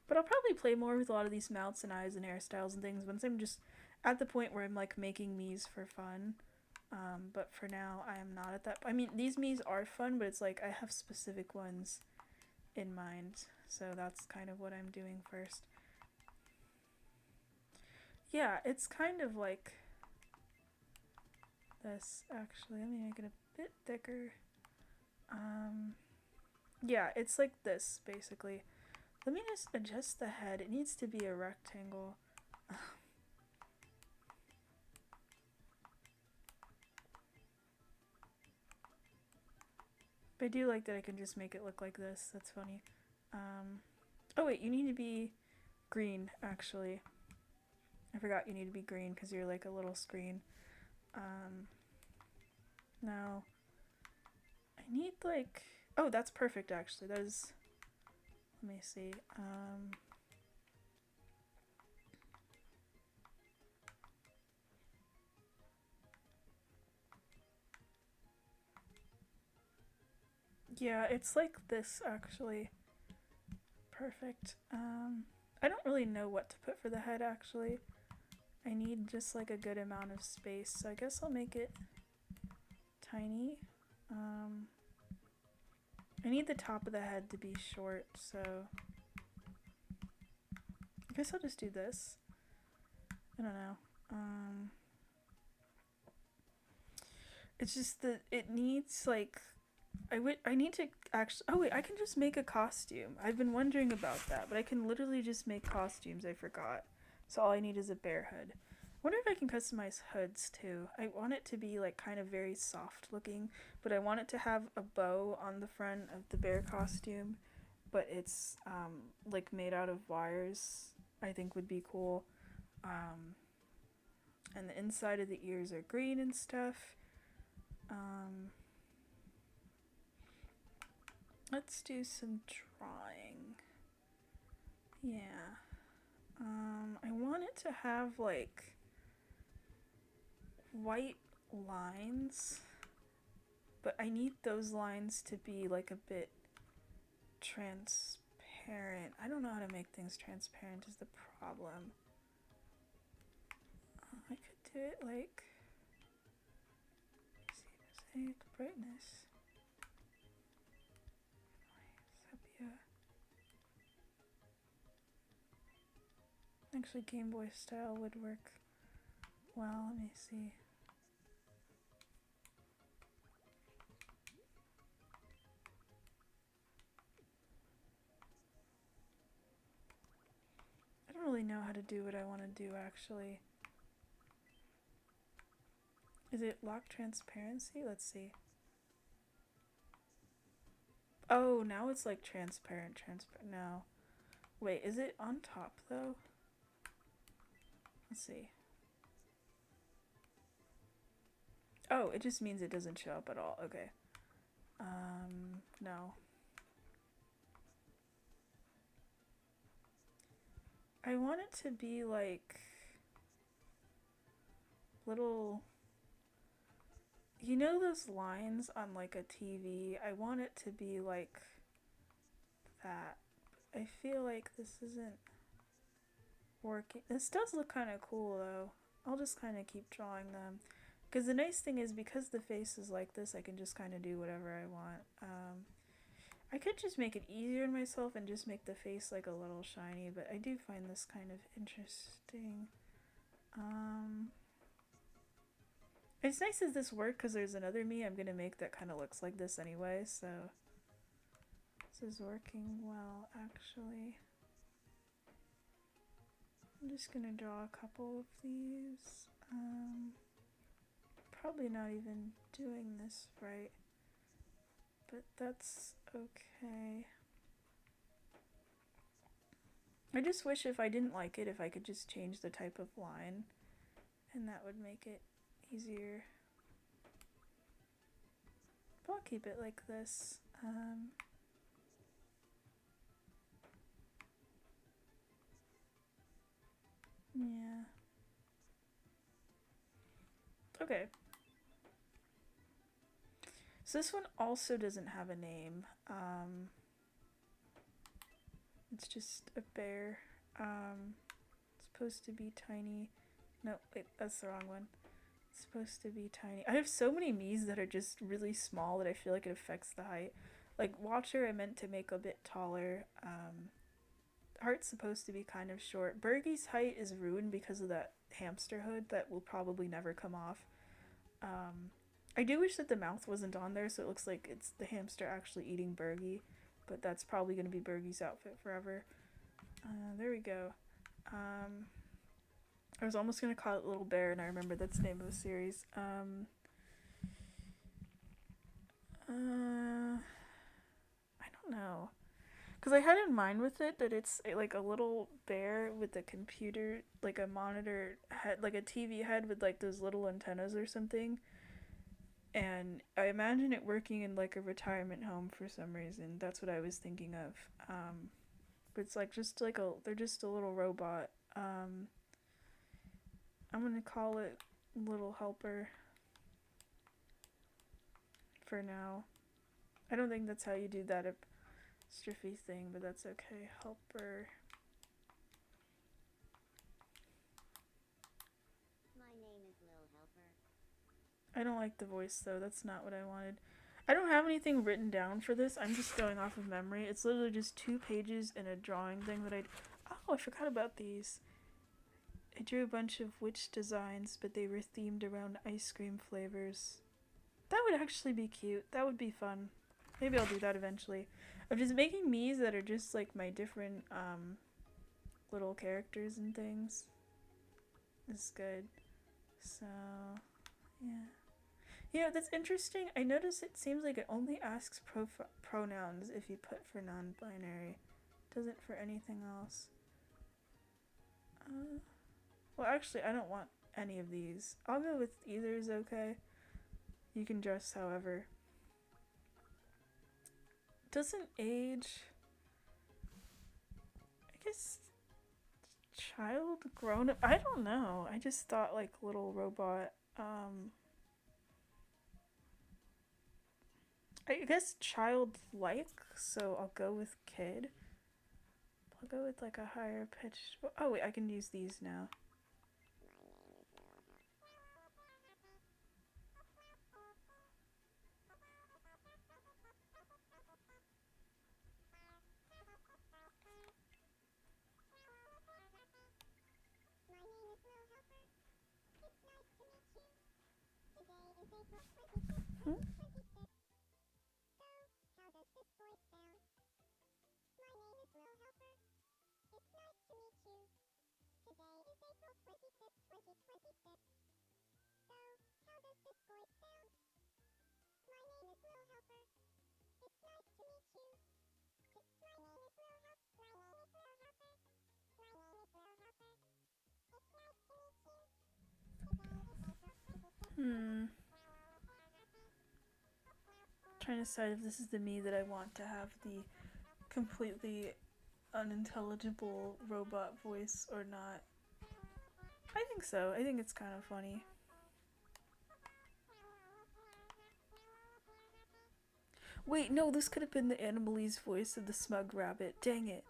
but I'll probably play more with a lot of these mouths and eyes and hairstyles and things once I'm just at the point where I'm like making Mii's for fun. But for now, I am not at that. I mean, these Mii's are fun, but it's like I have specific ones in mind, so that's kind of what I'm doing first. Yeah, it's kind of like this actually. Let me make it a bit thicker. Yeah, it's like this basically. Let me just adjust the head. It needs to be a rectangle. But I do like that I can just make it look like this. That's funny. Oh wait, you need to be green actually. I forgot you need to be green because you're like a little screen. Now I need like, oh, that's perfect actually. That is, let me see. Yeah, it's like this actually. Perfect. I don't really know what to put for the head actually. I need just like a good amount of space, so I guess I'll make it tiny. I need the top of the head to be short, so I guess I'll just do this. I don't know. It's just that it needs like, I need to actually, oh wait, I can just make a costume. I've been wondering about that, but I can literally just make costumes. I forgot. So all I need is a bear hood. I wonder if I can customize hoods too. I want it to be like kind of very soft looking, but I want it to have a bow on the front of the bear costume, but it's like made out of wires. I think would be cool. And the inside of the ears are green and stuff. Let's do some drawing. Yeah. I want it to have like white lines, but I need those lines to be like a bit transparent. I don't know how to make things transparent is the problem. I could do it like, see, mosaic brightness. Sepia. Actually, Game Boy style would work well. Let me see. I don't really know how to do what I want to do actually. Is it lock transparency? Let's see. Oh, now it's like transparent. No. Wait, is it on top though? Let's see. Oh, it just means it doesn't show up at all. Okay. No. I want it to be like little, you know those lines on like a TV? I want it to be like that. I feel like this isn't working. This does look kind of cool though. I'll just kind of keep drawing them. Because the nice thing is, because the face is like this, I can just kind of do whatever I want. I could just make it easier on myself and just make the face like a little shiny, but I do find this kind of interesting. It's nice as this work because there's another me I'm gonna make that kind of looks like this anyway, so this is working well actually. I'm just gonna draw a couple of these. Probably not even doing this right, but that's okay. I just wish if I didn't like it, if I could just change the type of line, and that would make it easier. But I'll keep it like this. Yeah. Okay. So this one also doesn't have a name. It's just a bear. It's supposed to be tiny. No, wait, that's the wrong one. It's supposed to be tiny. I have so many Miis that are just really small that I feel like it affects the height. Like Watcher, I meant to make a bit taller. Heart's supposed to be kind of short. Bergie's height is ruined because of that hamster hood that will probably never come off. I do wish that the mouth wasn't on there, so it looks like it's the hamster actually eating Bergie, but that's probably going to be Bergie's outfit forever. There we go. I was almost going to call it Little Bear, and I remember that's the name of the series. I don't know. Because I had in mind with it that it's like a little bear with a computer, like a monitor head, like a TV head with like those little antennas or something. And I imagine it working in like a retirement home for some reason. That's what I was thinking of. But it's like just like they're just a little robot. I'm gonna call it Little Helper for now. I don't think that's how you do that apostrophe thing, but that's okay. Helper. My name is Lil Helper. I don't like the voice though. That's not what I wanted. I don't have anything written down for this. I'm just going off of memory. It's literally just 2 pages and a drawing thing that I forgot about these. I drew a bunch of witch designs, but they were themed around ice cream flavors. That would actually be cute. That would be fun. Maybe I'll do that eventually. I'm just making Miis that are just like my different little characters and things. This is good. So, yeah. Yeah, that's interesting. I noticed it seems like it only asks pronouns if you put for non-binary. It doesn't for anything else. Well, actually, I don't want any of these. I'll go with either is okay. You can dress however. Doesn't age. I guess child, grown up. I don't know. I just thought like little robot. I guess childlike, so I'll go with kid. I'll go with like a higher pitched. Oh wait, I can use these now. Hmm? It's nice to meet you. Trying to decide if this is the me that I want to have the completely unintelligible robot voice or not. I think so. I think it's kind of funny. Wait, no, this could have been the Animalese voice of the smug rabbit. Dang it.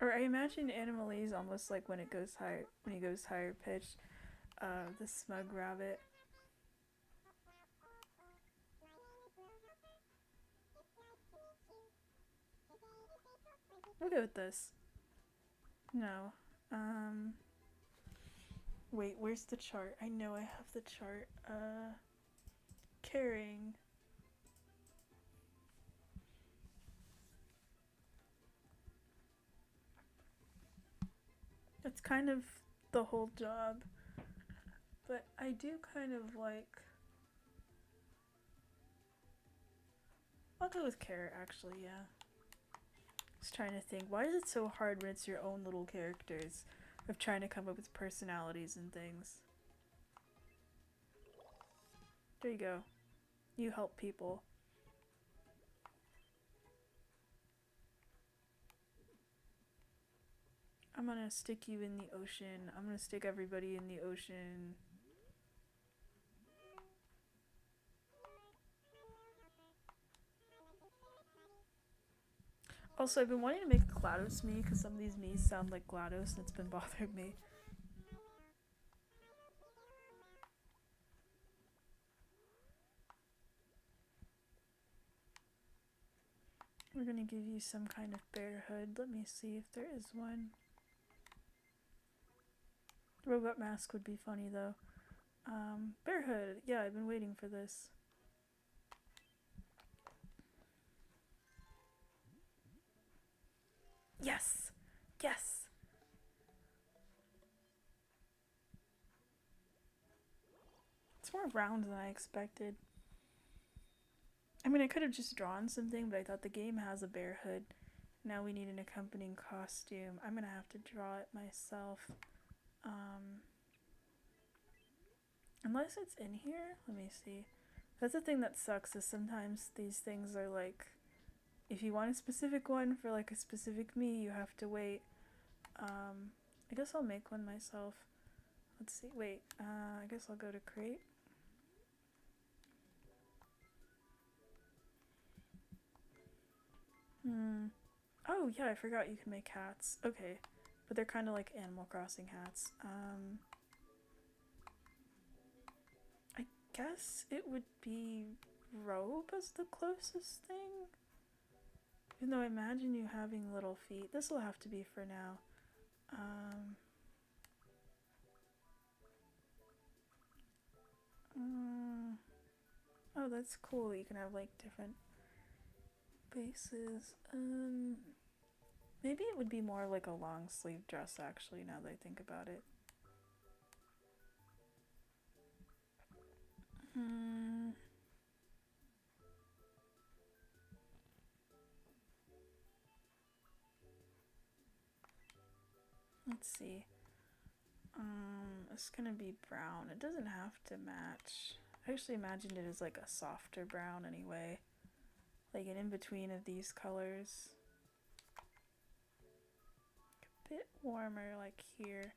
Or I imagine Animalese almost like when he goes higher pitched, the smug rabbit. We'll go with this. No. Wait, where's the chart? I know I have the chart. Caring. It's kind of the whole job. But I do kind of like... I'll go with care, actually, yeah. Just trying to think, why is it so hard when it's your own little characters of trying to come up with personalities and things? There you go. You help people. I'm gonna stick you in the ocean. I'm gonna stick everybody in the ocean. Also, I've been wanting to make a GLaDOS me because some of these me's sound like GLaDOS and it's been bothering me. We're gonna give you some kind of bear hood. Let me see if there is one. Robot mask would be funny though. Bear hood. Yeah, I've been waiting for this. Yes! Yes! It's more round than I expected. I mean, I could have just drawn something, but I thought the game has a bear hood. Now we need an accompanying costume. I'm gonna have to draw it myself. Unless it's in here? Let me see. That's the thing that sucks, is sometimes these things are like, if you want a specific one for like a specific me, you have to wait. I guess I'll make one myself. Let's see, wait, I guess I'll go to create. Oh yeah, I forgot you can make hats. Okay, but they're kind of like Animal Crossing hats. I guess it would be robe as the closest thing. Even though I imagine you having little feet. This will have to be for now. Oh, that's cool. You can have like different bases. Maybe it would be more like a long sleeve dress actually, now that I think about it. Let's see. It's gonna be brown. It doesn't have to match. I actually imagined it as like a softer brown anyway. Like an in-between of these colors. A bit warmer like here.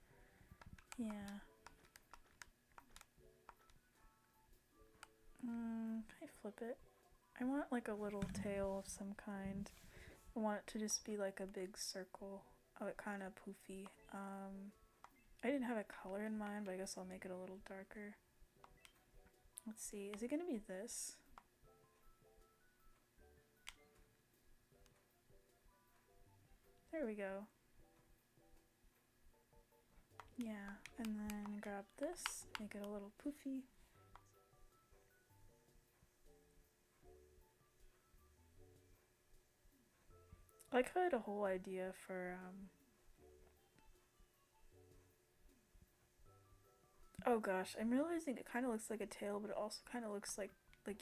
Yeah. Can I flip it? I want like a little tail of some kind. I want it to just be like a big circle. Oh, it kind of poofy. I didn't have a color in mind, but I guess I'll make it a little darker. Let's see, is it gonna be this? There we go. Yeah, and then grab this, make it a little poofy. I like how I had a whole idea for, oh gosh, I'm realizing it kind of looks like a tail, but it also kind of looks like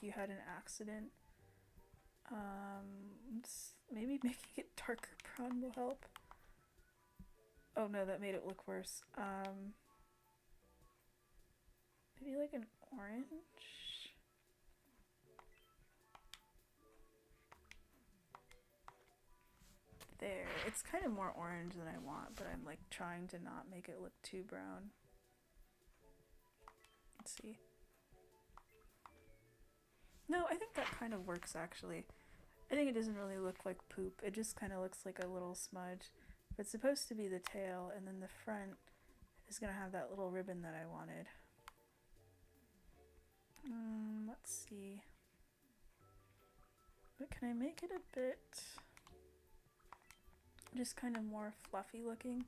you had an accident. Maybe making it darker brown will help. Oh no, that made it look worse. Maybe like an orange? There. It's kind of more orange than I want, but I'm like trying to not make it look too brown. Let's see. No, I think that kind of works actually. I think it doesn't really look like poop. It just kind of looks like a little smudge. But it's supposed to be the tail, and then the front is going to have that little ribbon that I wanted. Let's see. But can I make it a bit just kind of more fluffy looking?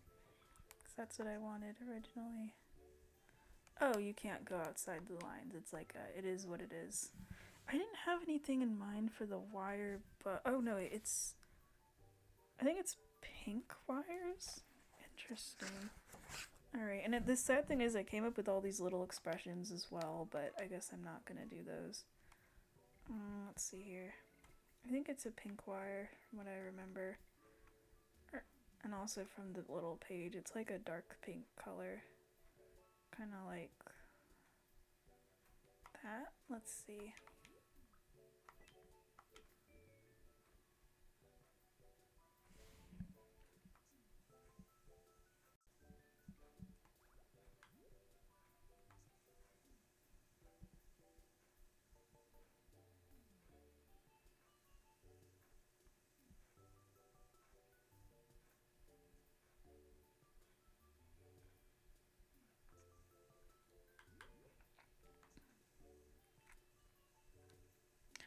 Because that's what I wanted originally. Oh, you can't go outside the lines. It's like it is what it is. I didn't have anything in mind for the wire, but oh no, I think it's pink wires. Interesting. Alright, and the sad thing is I came up with all these little expressions as well, but I guess I'm not gonna do those. Let's see here. I think it's a pink wire from what I remember. And also from the little page, it's like a dark pink color. Kind of like that. Let's see.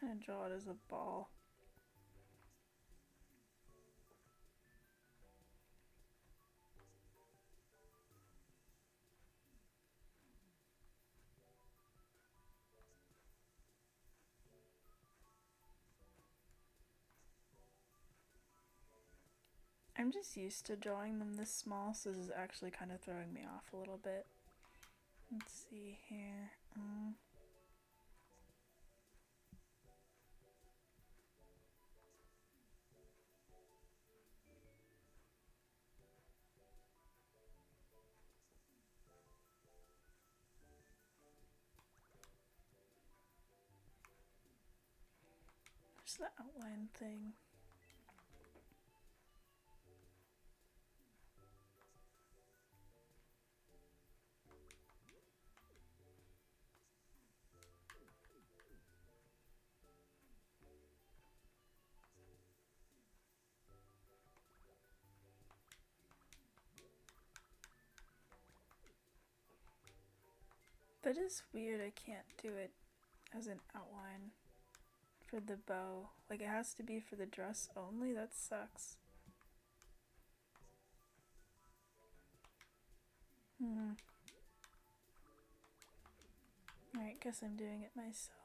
Kind of draw it as a ball. I'm just used to drawing them this small, so this is actually kind of throwing me off a little bit. Let's see here. There's the outline thing. That is weird, I can't do it as an outline for the bow. Like, it has to be for the dress only? That sucks. Alright, guess I'm doing it myself.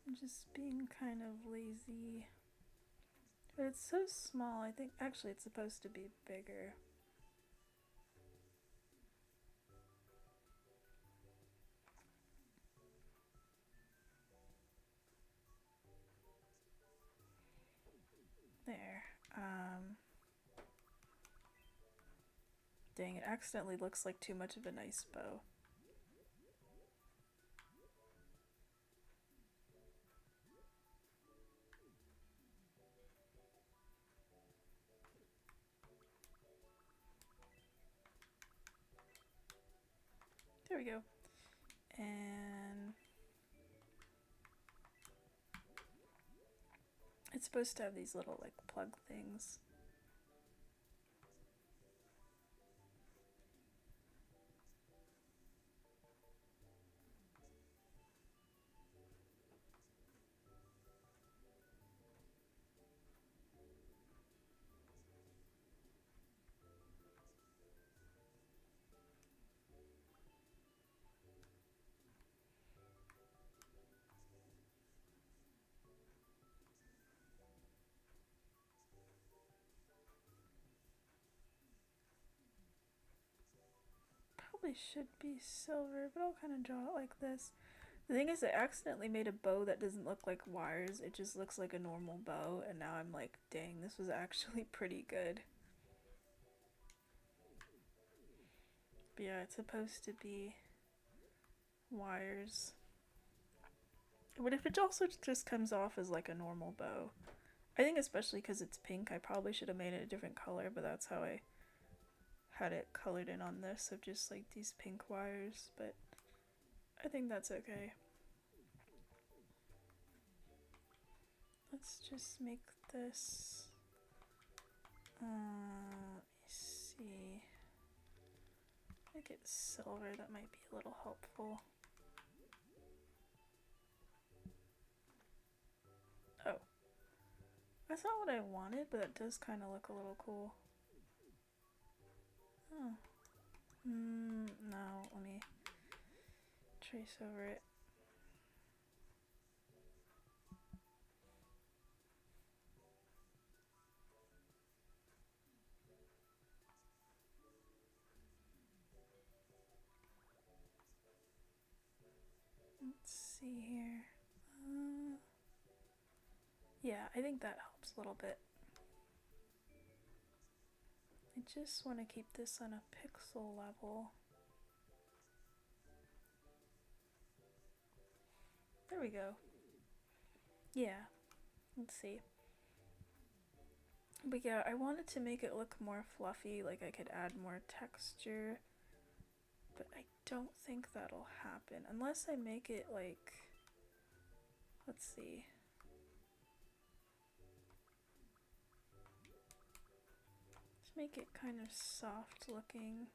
I'm just being kind of lazy. But it's so small, I think actually it's supposed to be bigger. There. Dang, it accidentally looks like too much of a nice bow. There we go. And it's supposed to have these little like plug things. probably should be silver, but I'll kind of draw it like this. The thing is, I accidentally made a bow that doesn't look like wires. It just looks like a normal bow, and now I'm like, dang, this was actually pretty good. But yeah, it's supposed to be wires. What if it also just comes off as like a normal bow? I think especially because it's pink, I probably should have made it a different color, but that's how I had it colored in on this, of just like these pink wires, but I think that's okay. Let's just make this, let me see, make it silver, that might be a little helpful. Oh, that's not what I wanted, but it does kind of look a little cool. Oh. No, let me trace over it. Let's see here. Yeah, I think that helps a little bit. I just want to keep this on a pixel level. There we go. Yeah, let's see. But yeah, I wanted to make it look more fluffy, like I could add more texture. But I don't think that'll happen unless I make it like, let's see. Just make it kind of soft looking.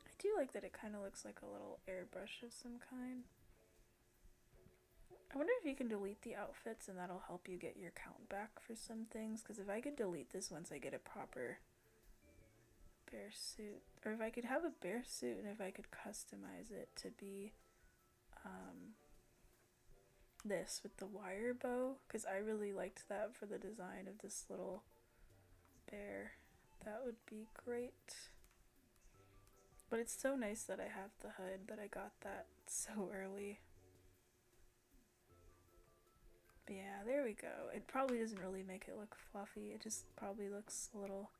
I do like that it kind of looks like a little airbrush of some kind. I wonder if you can delete the outfits and that'll help you get your count back for some things, because if I could delete this once I get a proper bear suit, or if I could have a bear suit and if I could customize it to be this with the wire bow, because I really liked that for the design of this little bear. That would be great. But it's so nice that I have the hood, that I got that so early. But yeah, there we go. It probably doesn't really make it look fluffy. It just probably looks a little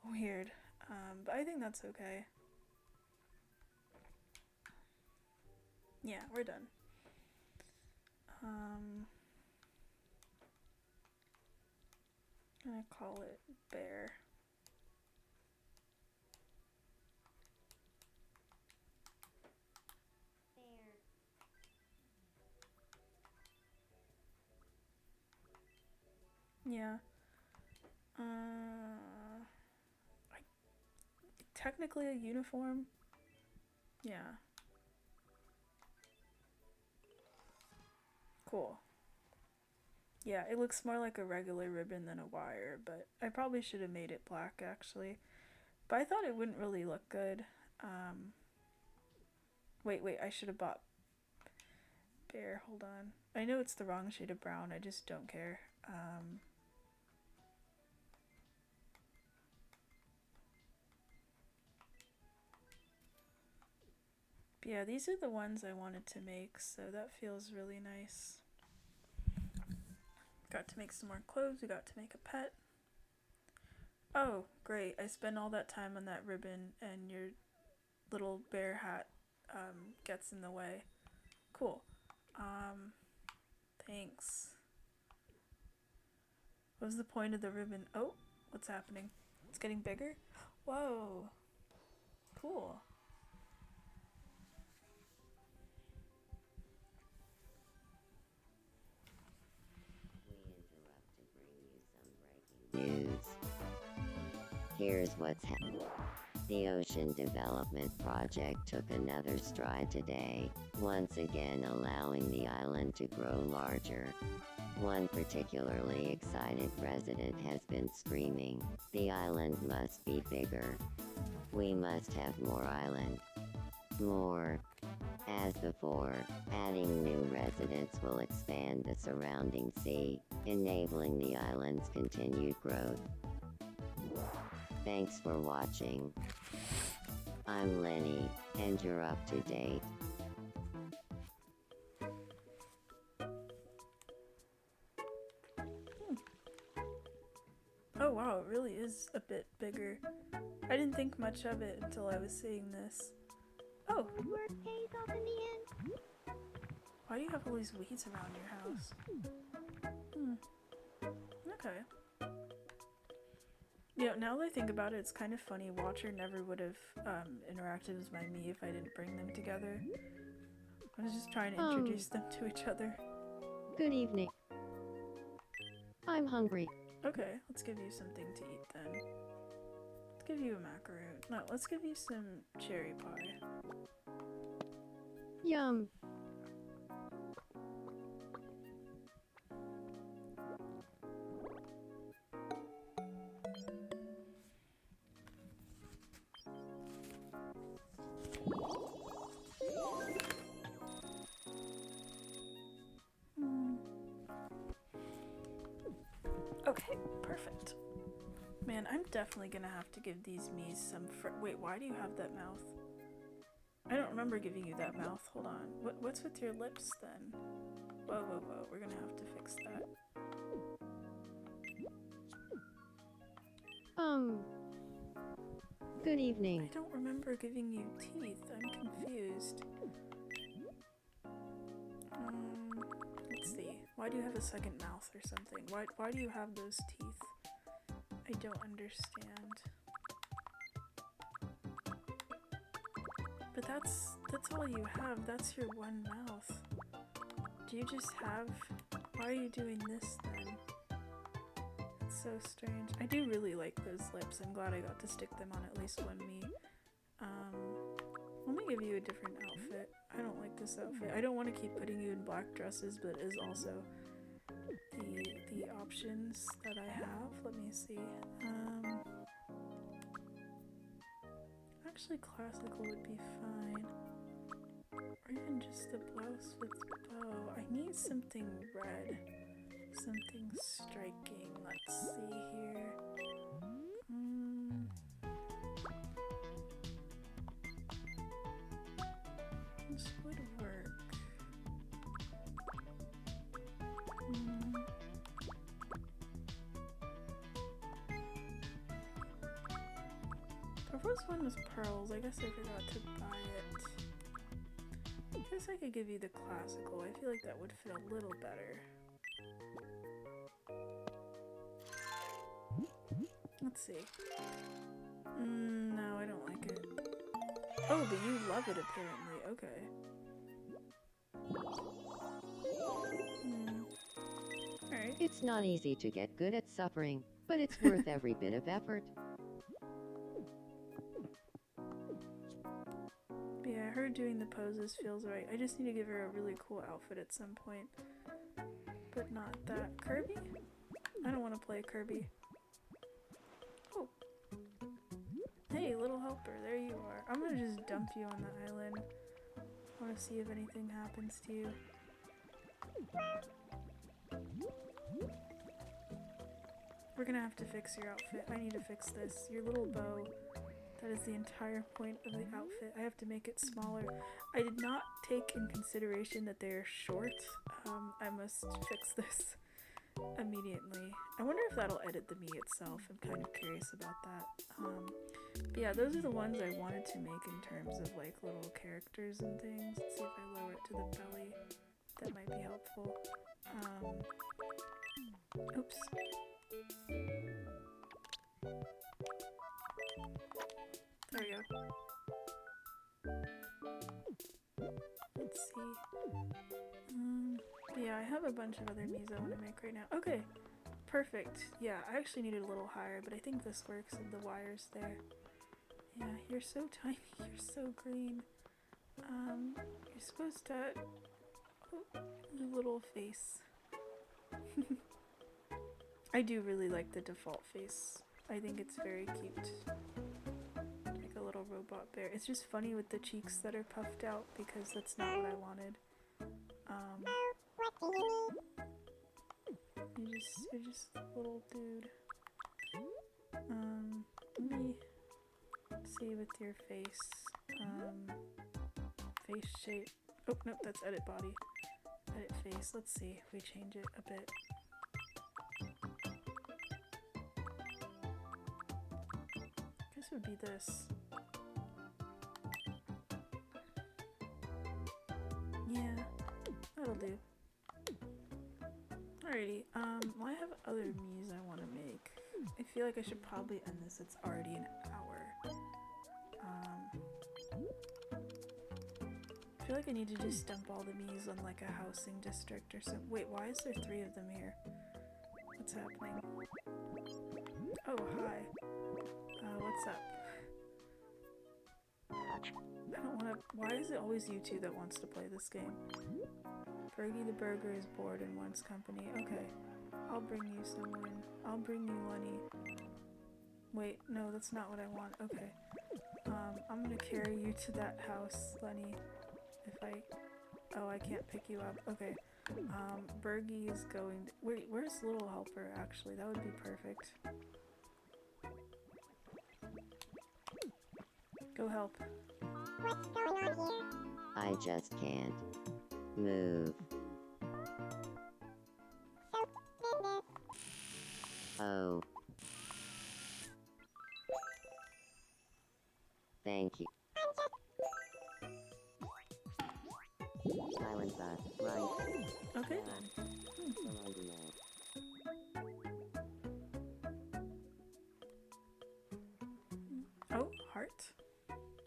weird. But I think that's okay. Yeah, we're done. I'm gonna call it bear. Yeah. Technically a uniform. Yeah. Cool. Yeah, it looks more like a regular ribbon than a wire, but I probably should have made it black actually. But I thought it wouldn't really look good. Wait, I should have bought bear. Hold on. I know it's the wrong shade of brown. I just don't care. But yeah, these are the ones I wanted to make, so that feels really nice. Got to make some more clothes. We got to make a pet. Oh, great. I spent all that time on that ribbon and your little bear hat gets in the way. Cool. Thanks. What was the point of the ribbon? Oh, what's happening? It's getting bigger? Whoa. Cool. We interrupt to bring you some breaking news. Here's what's happening. The Ocean Development Project took another stride today, once again allowing the island to grow larger. One particularly excited resident has been screaming, "The island must be bigger." We must have more island. More. As before, adding new residents will expand the surrounding sea, enabling the island's continued growth. Thanks for watching. I'm Lenny, and you're up to date. Oh wow, it really is a bit bigger. I didn't think much of it until I was seeing this. Oh! Work pays off in the end. Why do you have all these weeds around your house? Okay. You know, now that I think about it, it's kind of funny. Watcher never would have interacted with my me if I didn't bring them together. I was just trying to introduce them to each other. Good evening. I'm hungry. Okay, let's give you something to eat then. Let's give you a macaroon. No, let's give you some cherry pie. Yum. Okay, perfect. Man, I'm definitely gonna have to give these Miis some wait, why do you have that mouth? I don't remember giving you that mouth. Hold on. What's with your lips then? Whoa, whoa, whoa. We're gonna have to fix that. Good I evening. don't remember giving you teeth. I'm confused. Let's see. Why do you have a second mouth or something? Why do you have those teeth? I don't understand. But that's all you have. That's your one mouth. Do you just have... Why are you doing this then? It's so strange. I do really like those lips. I'm glad I got to stick them on at least one me. Let me give you a different outfit. I don't like this outfit. I don't want to keep putting you in black dresses, but it is also the options that I have. Let me see. Actually, classical would be fine. Or even just the blouse with bow. I need something red. Something striking. Let's see here. This would work. The first one was pearls. I guess I forgot to buy it. I guess I could give you the classical. I feel like that would fit a little better. Let's see. No, I don't like it. Oh, but you love it apparently. Okay. Alright. It's not easy to get good at suffering, but it's worth every bit of effort. But yeah, her doing the poses feels right. I just need to give her a really cool outfit at some point. But not that. Kirby? I don't want to play Kirby. Oh. Hey, little helper, there you are. I'm gonna just dump you on the island. I want to see if anything happens to you. We're gonna have to fix your outfit. I need to fix this. Your little bow. That is the entire point of the outfit. I have to make it smaller. I did not take in consideration that they are short. I must fix this immediately. I wonder if that'll edit the me itself. I'm kind of curious about that. But yeah, those are the ones I wanted to make in terms of like little characters and things. Let's see if I lower it to the belly. That might be helpful. Oops. There we go. Let's see. Yeah, I have a bunch of other Miis I want to make right now. Okay, perfect. Yeah, I actually need it a little higher, but I think this works with the wires there. Yeah, you're so tiny. You're so green. You're supposed to... Oh, your little face. I do really like the default face. I think it's very cute. robot bear. It's just funny with the cheeks that are puffed out because that's not what I wanted. What do you need? You're just a little dude. Let me see with your face. Face shape. Oh, nope, that's edit body. Edit face. Let's see if we change it a bit. This would be this. Yeah, that'll do. Alrighty, well, I have other Miis I want to make. I feel like I should probably end this. It's already an hour. I feel like I need to just dump all the Miis on like a housing district or something. Wait, why is there 3 of them here? What's happening? Oh, hi. What's up? I don't want to. Why is it always you two that wants to play this game? Fergie the Burger is bored and wants company. Okay. I'll bring you someone. I'll bring you Lenny. Wait, no, that's not what I want. Okay. I'm gonna carry you to that house, Lenny. If I... Oh, I can't pick you up. Okay. Bergie is going... Wait, where's Little Helper, actually? That would be perfect. Go help. What's going on here? I just can't move. So, business. Oh. Thank you. Silence that. Right. Okay then. Oh, heart.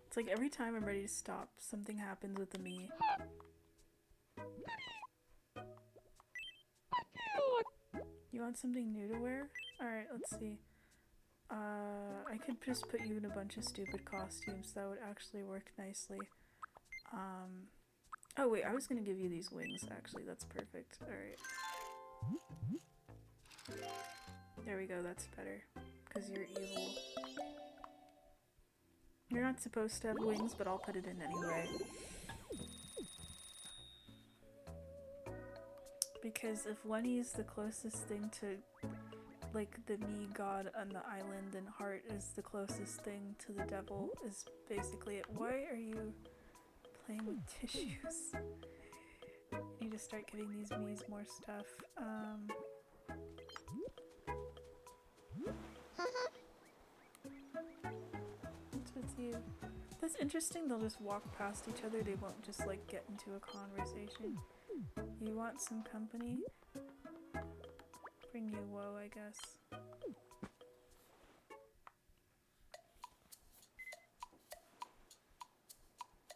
It's like every time I'm ready to stop, something happens with the Mii. You want something new to wear? Alright, let's see. I could just put you in a bunch of stupid costumes. That would actually work nicely. Oh wait, I was gonna give you these wings, actually. That's perfect. Alright. There we go, that's better. Because you're evil. You're not supposed to have wings, but I'll put it in anyway. Because if Lenny is the closest thing to, like, the Mii god on the island, and Heart is the closest thing to the devil, is basically it. Why are you playing with tissues? I need to start getting these Miis more stuff. What's with you? That's interesting, they'll just walk past each other, they won't just like get into a conversation. You want some company? Bring you woe, I guess.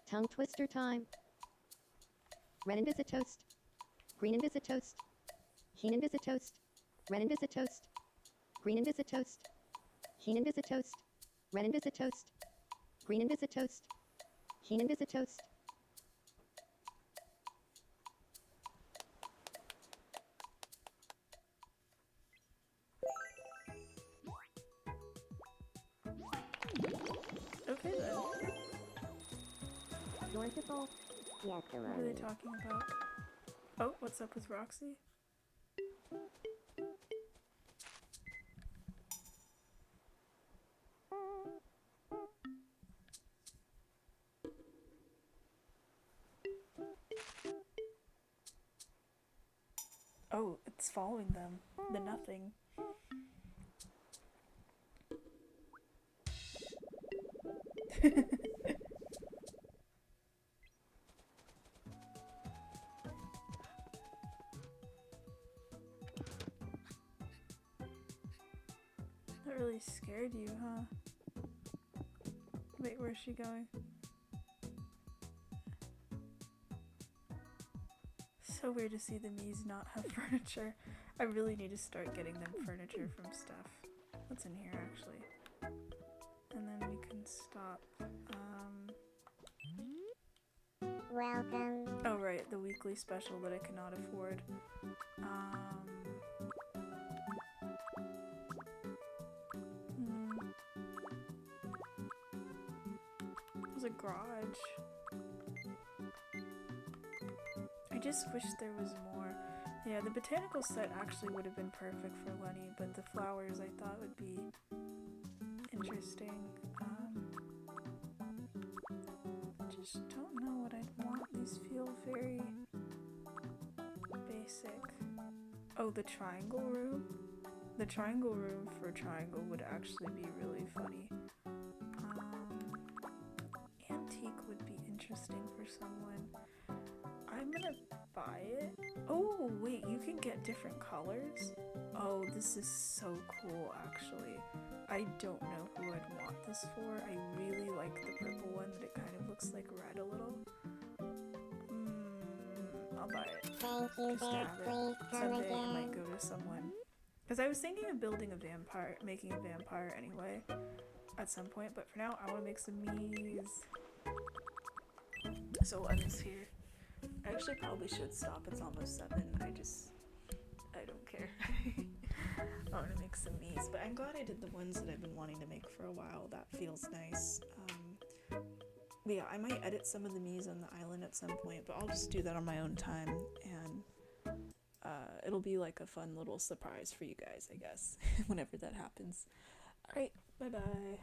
Tongue twister time. Red and visit toast. Green and visit toast. Keen and visit toast. Red and visit toast. Green and visit toast. Keen and visit toast. Red and visit toast. Green and visit toast. Keen and visit toast. Okay then. Wonderful. Yes, What are they talking about? Oh, what's up with Roxy? Oh, it's following them. The nothing. That really scared you, huh? Wait, where's she going? So weird to see the Miis not have furniture. I really need to start getting them furniture from stuff. What's in here, actually? And then we can stop. Welcome. Oh right, the weekly special that I cannot afford. was a garage. I just wish there was more. Yeah, the botanical set actually would have been perfect for Lenny, but the flowers I thought would be interesting. Just don't know what I'd want. These feel very basic. Oh, the triangle room? The triangle room for triangle would actually be really funny. Antique would be interesting for someone. I'm gonna buy it. Oh, wait, you can get different colors? Oh, this is so cool, actually. I don't know who I'd want this for. I really like the purple one that it kind of looks like red a little. I'll buy it. Thank you, Just to there. have it. Please come Someday it again. might go to someone. Because I was thinking of building a vampire, making a vampire anyway, at some point, but for now I want to make some me's. So what is here? I actually probably should stop, it's almost 7, I don't care. I want to make some me's, but I'm glad I did the ones that I've been wanting to make for a while. That feels nice. But yeah, I might edit some of the me's on the island at some point, but I'll just do that on my own time, and it'll be like a fun little surprise for you guys, I guess, whenever that happens. Alright, bye bye.